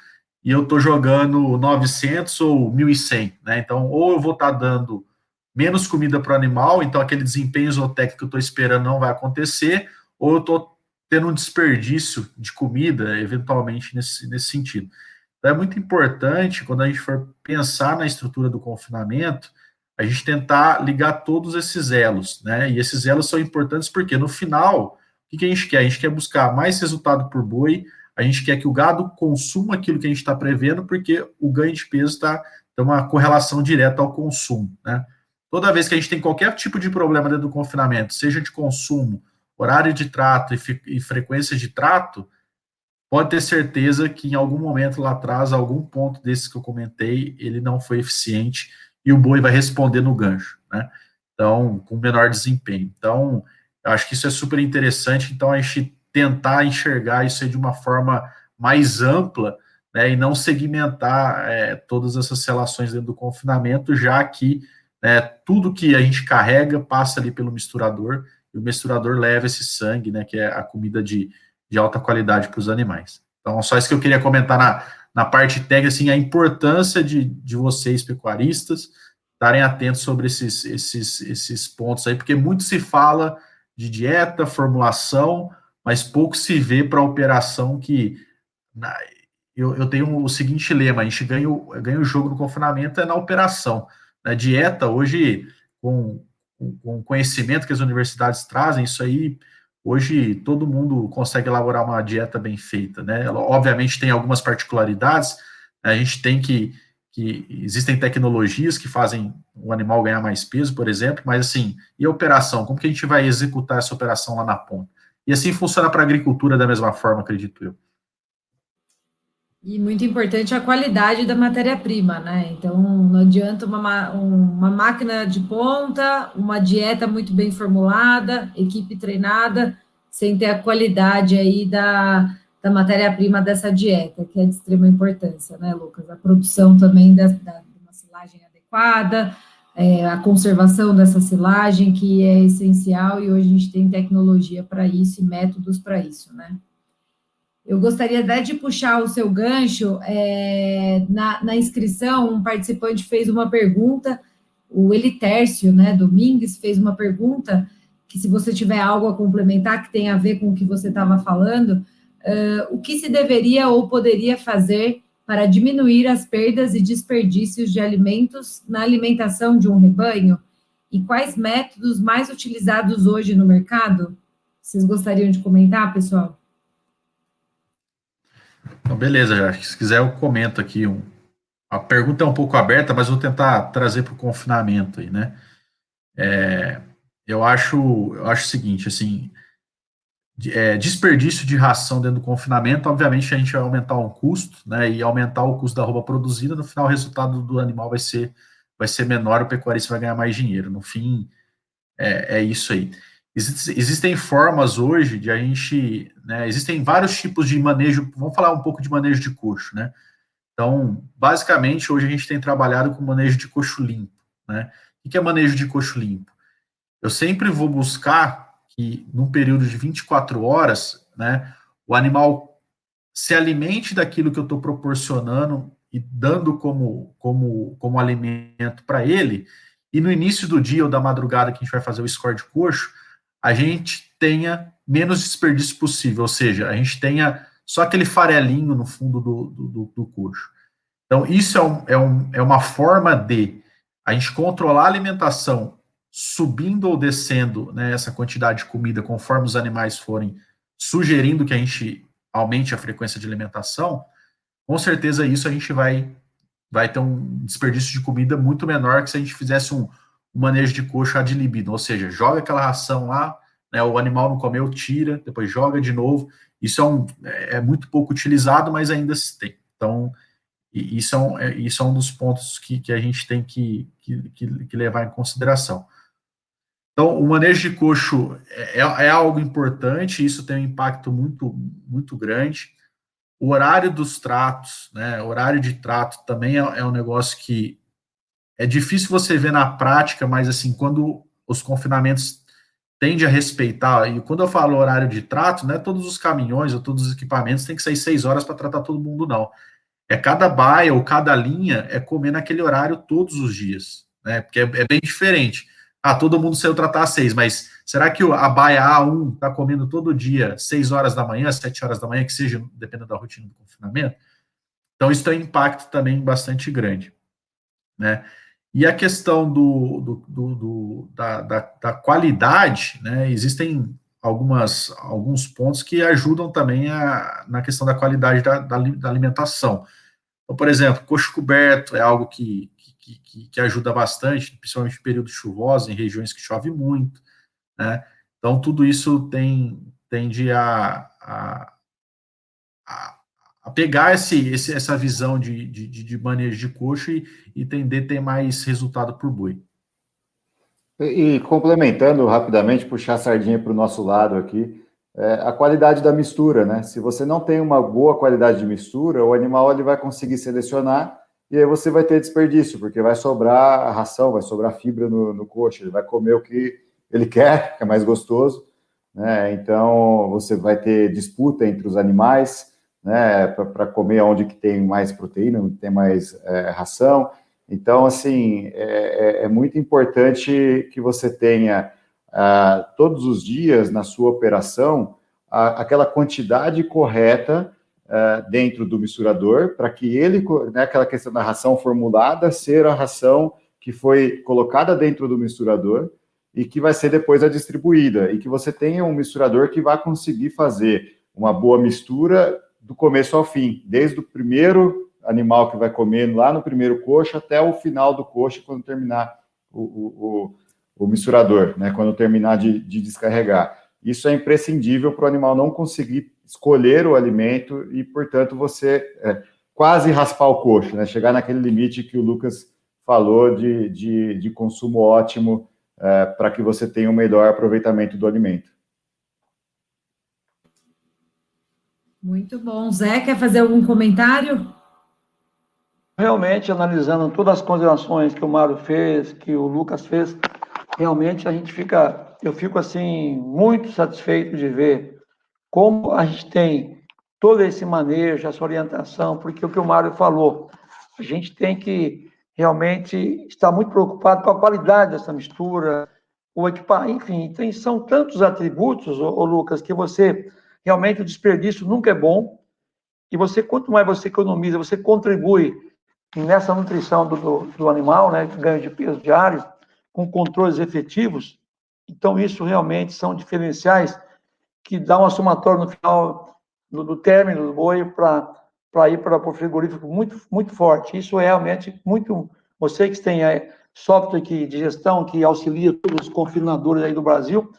e eu estou jogando 900 ou 1.100, né? Então, ou eu vou estar dando menos comida para o animal, então aquele desempenho zootécnico que eu estou esperando não vai acontecer, ou eu estou tendo um desperdício de comida, eventualmente, nesse sentido. Então, é muito importante, quando a gente for pensar na estrutura do confinamento, a gente tentar ligar todos esses elos, né? E esses elos são importantes porque, no final, o que a gente quer? A gente quer buscar mais resultado por boi, a gente quer que o gado consuma aquilo que a gente está prevendo, porque o ganho de peso tem uma correlação direta ao consumo, né? Toda vez que a gente tem qualquer tipo de problema dentro do confinamento, seja de consumo, horário de trato e frequência de trato, pode ter certeza que em algum momento lá atrás, algum ponto desses que eu comentei, ele não foi eficiente e o boi vai responder no gancho, né? Então, com menor desempenho. Então, eu acho que isso é super interessante, então a gente tentar enxergar isso aí de uma forma mais ampla, né, e não segmentar todas essas relações dentro do confinamento, já que tudo que a gente carrega passa ali pelo misturador, e o misturador leva esse sangue, né, que é a comida de alta qualidade para os animais. Então, só isso que eu queria comentar na parte técnica, assim, a importância de vocês, pecuaristas, estarem atentos sobre esses pontos aí, porque muito se fala de dieta, formulação, mas pouco se vê para a operação que... eu tenho o seguinte lema, a gente ganha o jogo no confinamento na operação. Na dieta, hoje, com o conhecimento que as universidades trazem, isso aí, hoje todo mundo consegue elaborar uma dieta bem feita, né? Ela, obviamente, tem algumas particularidades, a gente tem que existem tecnologias que fazem o animal ganhar mais peso, por exemplo, mas assim, e a operação? Como que a gente vai executar essa operação lá na ponta? E assim funciona para a agricultura da mesma forma, acredito eu. E muito importante a qualidade da matéria-prima, né? Então, não adianta uma máquina de ponta, uma dieta muito bem formulada, equipe treinada, sem ter a qualidade aí da matéria-prima dessa dieta, que é de extrema importância, né, Lucas? A produção também de uma silagem adequada, a conservação dessa silagem, que é essencial, e hoje a gente tem tecnologia para isso e métodos para isso, né? Eu gostaria até de puxar o seu gancho. Na inscrição, um participante fez uma pergunta, o Elitércio, né, Domingues, fez uma pergunta, que se você tiver algo a complementar, que tem a ver com o que você estava falando, o que se deveria ou poderia fazer para diminuir as perdas e desperdícios de alimentos na alimentação de um rebanho? E quais métodos mais utilizados hoje no mercado? Vocês gostariam de comentar, pessoal? Então, beleza, já. Se quiser, eu comento aqui. A pergunta é um pouco aberta, mas vou tentar trazer para o confinamento aí, né? Eu acho o seguinte, assim, desperdício de ração dentro do confinamento, obviamente a gente vai aumentar o custo, né? E aumentar o custo da roupa produzida, no final o resultado do animal vai ser menor, o pecuarista vai ganhar mais dinheiro. No fim, é isso aí. Existem formas hoje de a gente, né, existem vários tipos de manejo, vamos falar um pouco de manejo de coxo, né? Então, basicamente, hoje a gente tem trabalhado com manejo de coxo limpo, né? O que é manejo de coxo limpo? Eu sempre vou buscar que, num período de 24 horas, né, o animal se alimente daquilo que eu estou proporcionando e dando como alimento para ele, e no início do dia ou da madrugada que a gente vai fazer o score de coxo, a gente tenha menos desperdício possível, ou seja, a gente tenha só aquele farelinho no fundo do coxo. Então, isso é uma forma de a gente controlar a alimentação subindo ou descendo, né, essa quantidade de comida conforme os animais forem sugerindo que a gente aumente a frequência de alimentação, com certeza isso a gente vai ter um desperdício de comida muito menor que se a gente fizesse um manejo de coxo ad libido, ou seja, joga aquela ração lá, né, o animal não comeu, tira, depois joga de novo. Isso é muito pouco utilizado, mas ainda se tem. Então, isso é um dos pontos que a gente tem que levar em consideração. Então, o manejo de coxo é algo importante, isso tem um impacto muito, muito grande. O horário dos tratos, né, o horário de trato também é um negócio que é difícil você ver na prática, mas assim, quando os confinamentos tendem a respeitar, e quando eu falo horário de trato, não é todos os caminhões ou todos os equipamentos têm que sair 6 horas para tratar todo mundo, não. É cada baia ou cada linha é comer naquele horário todos os dias, né? Porque é bem diferente. Ah, todo mundo saiu tratar às 6, mas Será que a baia A1 está comendo todo dia, 6 horas da manhã, 7 horas da manhã, que seja, dependendo da rotina do confinamento? Então, isso tem um impacto também bastante grande, né? E a questão da qualidade, né? Existem alguns pontos que ajudam também na questão da qualidade da alimentação. Então, por exemplo, coxo coberto é algo que ajuda bastante, principalmente em períodos chuvosos, em regiões que chove muito, né? Então, tudo isso tende a pegar essa visão de manejo de coxo e tender a ter mais resultado por boi. E complementando rapidamente, puxar a sardinha para o nosso lado aqui, a qualidade da mistura, né? Se você não tem uma boa qualidade de mistura, o animal ele vai conseguir selecionar e aí você vai ter desperdício, porque vai sobrar a ração, vai sobrar fibra no coxo, ele vai comer o que ele quer, que é mais gostoso, né? Então você vai ter disputa entre os animais, né? Para comer onde que tem mais proteína, onde tem mais ração. Então, assim, é muito importante que você tenha todos os dias na sua operação aquela quantidade correta dentro do misturador, para que ele, né, aquela questão da ração formulada, ser a ração que foi colocada dentro do misturador e que vai ser depois a distribuída, e que você tenha um misturador que vai conseguir fazer uma boa mistura do começo ao fim, desde o primeiro animal que vai comer lá no primeiro coxo até o final do coxo, quando terminar o misturador, né? Quando terminar de descarregar. Isso é imprescindível para o animal não conseguir escolher o alimento e, portanto, você quase raspar o coxo, né? Chegar naquele limite que o Lucas falou de consumo ótimo para que você tenha um melhor aproveitamento do alimento. Muito bom. Zé, quer fazer algum comentário? Realmente, analisando todas as considerações que o Mário fez, que o Lucas fez, realmente eu fico assim, muito satisfeito de ver como a gente tem todo esse manejo, essa orientação, porque o que o Mário falou, a gente tem que realmente estar muito preocupado com a qualidade dessa mistura, o equipar, enfim, são tantos atributos, Lucas, que você, realmente o desperdício nunca é bom, e você, quanto mais você economiza, você contribui nessa nutrição do animal, né, ganho de peso diário, com controles efetivos. Então, isso realmente são diferenciais que dá uma somatória no final do término do boi para ir para o frigorífico muito, muito forte. Isso é realmente muito... Você que tem software de gestão que auxilia todos os confinadores aí do Brasil,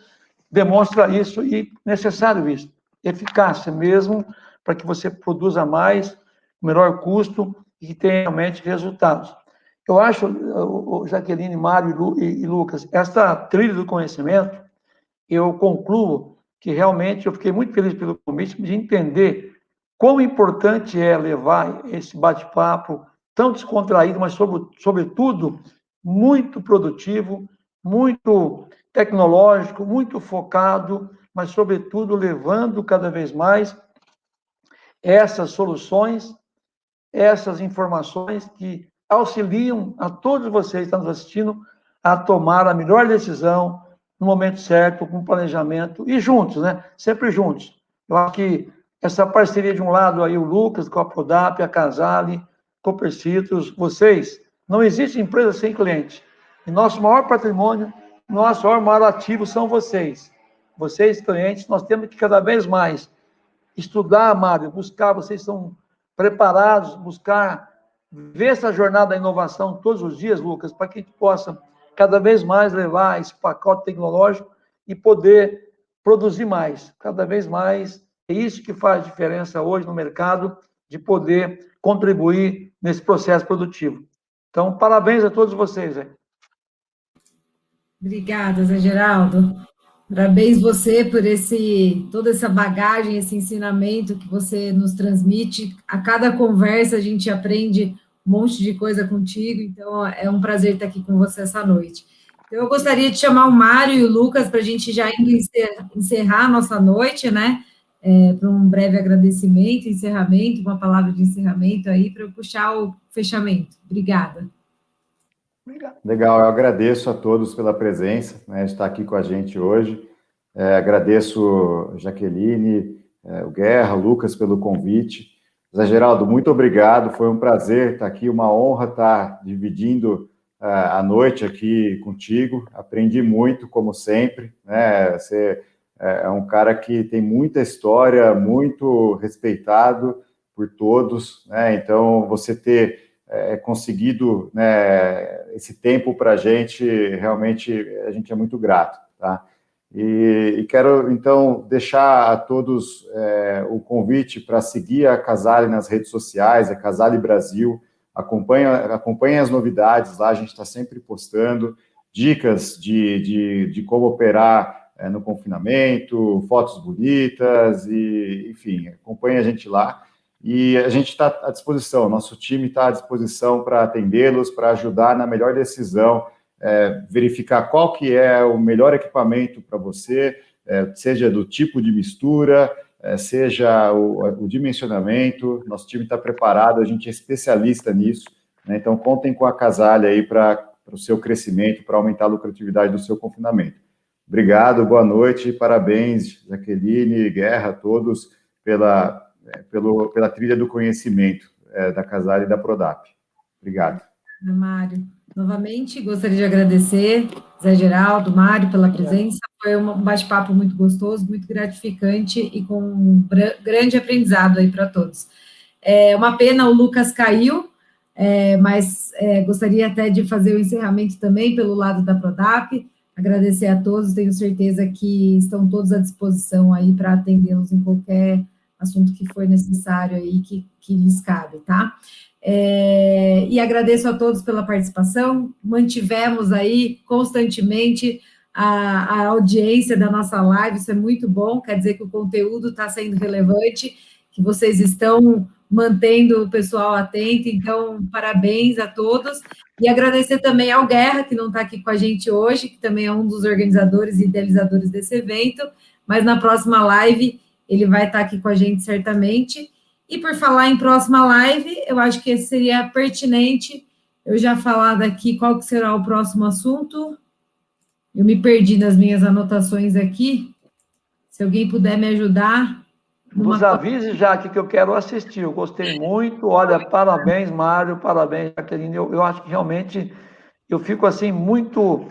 demonstra isso e necessário isso. Eficácia mesmo, para que você produza mais, menor custo e tenha realmente resultados. Eu acho, Jaqueline, Mário e Lucas, essa trilha do conhecimento, eu concluo que realmente eu fiquei muito feliz pelo convite de entender quão importante é levar esse bate-papo tão descontraído, mas, sobretudo, muito produtivo, muito tecnológico, muito focado, mas, sobretudo, levando cada vez mais essas soluções, essas informações que auxiliam a todos vocês que estão nos assistindo a tomar a melhor decisão no momento certo, com planejamento e juntos, né? Sempre juntos. Eu acho que essa parceria de um lado aí, o Lucas, com a Prodap, a Casale, Copercitrus, vocês, não existe empresa sem cliente. E nosso maior patrimônio, nosso maior ativo são vocês. Vocês, clientes, nós temos que cada vez mais estudar, Mário, buscar, vocês são preparados, buscar, ver essa jornada da inovação todos os dias, Lucas, para que a gente possa cada vez mais levar esse pacote tecnológico e poder produzir mais, cada vez mais. É isso que faz diferença hoje no mercado, de poder contribuir nesse processo produtivo. Então, parabéns a todos vocês. Obrigada, Zé Geraldo. Parabéns você por toda essa bagagem, esse ensinamento que você nos transmite. A cada conversa a gente aprende um monte de coisa contigo, então é um prazer estar aqui com você essa noite. Então, eu gostaria de chamar o Mário e o Lucas para a gente já indo encerrar a nossa noite, né? Para um breve agradecimento, encerramento, uma palavra de encerramento aí, para eu puxar o fechamento. Obrigada. Obrigado. Legal, eu agradeço a todos pela presença, né, de estar aqui com a gente hoje. Agradeço Jaqueline, o Guerra, o Lucas pelo convite. Zé Geraldo, muito obrigado, foi um prazer estar aqui, uma honra estar dividindo a noite aqui contigo. Aprendi muito, como sempre, né? Você é um cara que tem muita história, muito respeitado por todos, né? Então, você ter conseguido, né, esse tempo para a gente, realmente, a gente é muito grato, tá? E quero, então, deixar a todos o convite para seguir a Casale nas redes sociais, a Casale Brasil. Acompanhe as novidades lá, a gente está sempre postando dicas de como operar no confinamento, fotos bonitas, e, enfim, acompanhe a gente lá. E a gente está à disposição, nosso time está à disposição para atendê-los, para ajudar na melhor decisão, verificar qual que é o melhor equipamento para você, seja do tipo de mistura, seja o dimensionamento. Nosso time está preparado, a gente é especialista nisso, né? Então contem com a Casale aí para o seu crescimento, para aumentar a lucratividade do seu confinamento. Obrigado, boa noite, parabéns, Jaqueline, Guerra, a todos, pela trilha do conhecimento da Casale e da Prodap. Obrigado. Mário, novamente gostaria de agradecer, Zé Geraldo, Mário, pela presença. Foi um bate-papo muito gostoso, muito gratificante e com um grande aprendizado aí para todos. É uma pena, o Lucas caiu, mas gostaria até de fazer o encerramento também pelo lado da Prodap. Agradecer a todos, tenho certeza que estão todos à disposição aí para atendê-los em qualquer assunto que for necessário aí, que lhes cabe, tá? E agradeço a todos pela participação, mantivemos aí constantemente a audiência da nossa live, isso é muito bom, quer dizer que o conteúdo está sendo relevante, que vocês estão mantendo o pessoal atento, então, parabéns a todos, e agradecer também ao Guerra, que não está aqui com a gente hoje, que também é um dos organizadores e idealizadores desse evento, mas na próxima live ele vai estar aqui com a gente certamente. E por falar em próxima live, eu acho que seria pertinente eu já falar daqui qual que será o próximo assunto. Eu me perdi nas minhas anotações aqui. Se alguém puder me ajudar. Nos avise, Jaque, que eu quero assistir. Eu gostei muito. Olha, parabéns, Mário, parabéns, Jaqueline. Eu acho que realmente eu fico assim muito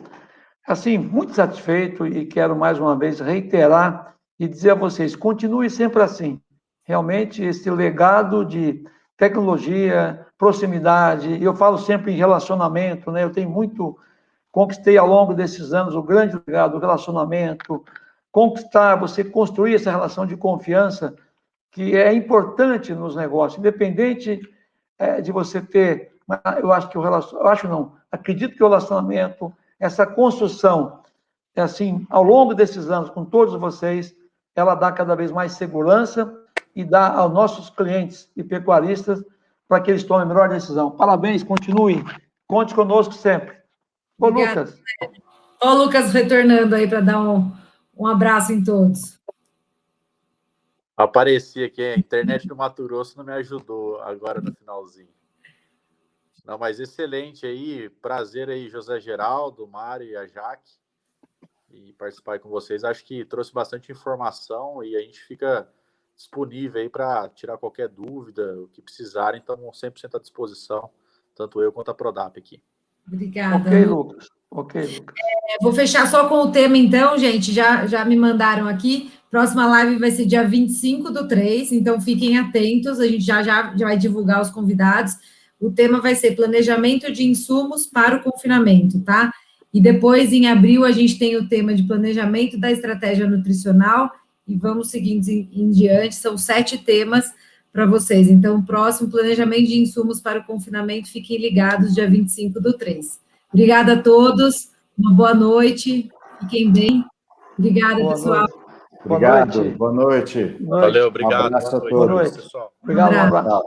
satisfeito e quero mais uma vez reiterar e dizer a vocês, continue sempre assim. Realmente, esse legado de tecnologia, proximidade, e eu falo sempre em relacionamento, né? Eu tenho conquistei ao longo desses anos o grande legado do relacionamento, você construir essa relação de confiança, que é importante nos negócios, independente de você ter, acredito que o relacionamento, essa construção, assim, ao longo desses anos, com todos vocês, ela dá cada vez mais segurança e dá aos nossos clientes e pecuaristas para que eles tomem a melhor decisão. Parabéns, continue, conte conosco sempre. Ô, Obrigada. Lucas. Ó, o Lucas retornando aí para dar um abraço em todos. Apareci aqui, a internet do Mato Grosso não me ajudou agora no finalzinho. Não, mas excelente aí, prazer aí, José Geraldo, Mário e a Jaque, e participar aí com vocês. Acho que trouxe bastante informação e a gente fica disponível aí para tirar qualquer dúvida, o que precisarem, então 100% à disposição, tanto eu quanto a Prodap aqui. Obrigada. Ok, Lucas. Vou fechar só com o tema, então, gente, já me mandaram aqui. Próxima live vai ser dia 25/3, então fiquem atentos, a gente já vai divulgar os convidados. O tema vai ser planejamento de insumos para o confinamento, tá? E depois, em abril, a gente tem o tema de planejamento da estratégia nutricional, e vamos seguindo em diante, são 7 temas para vocês. Então, próximo, planejamento de insumos para o confinamento, fiquem ligados, dia 25/3. Obrigada a todos, uma boa noite, fiquem bem. Obrigada, pessoal. Obrigado, boa noite. Valeu, obrigado. Um abraço a todos. Boa noite, pessoal. Obrigado, um abraço.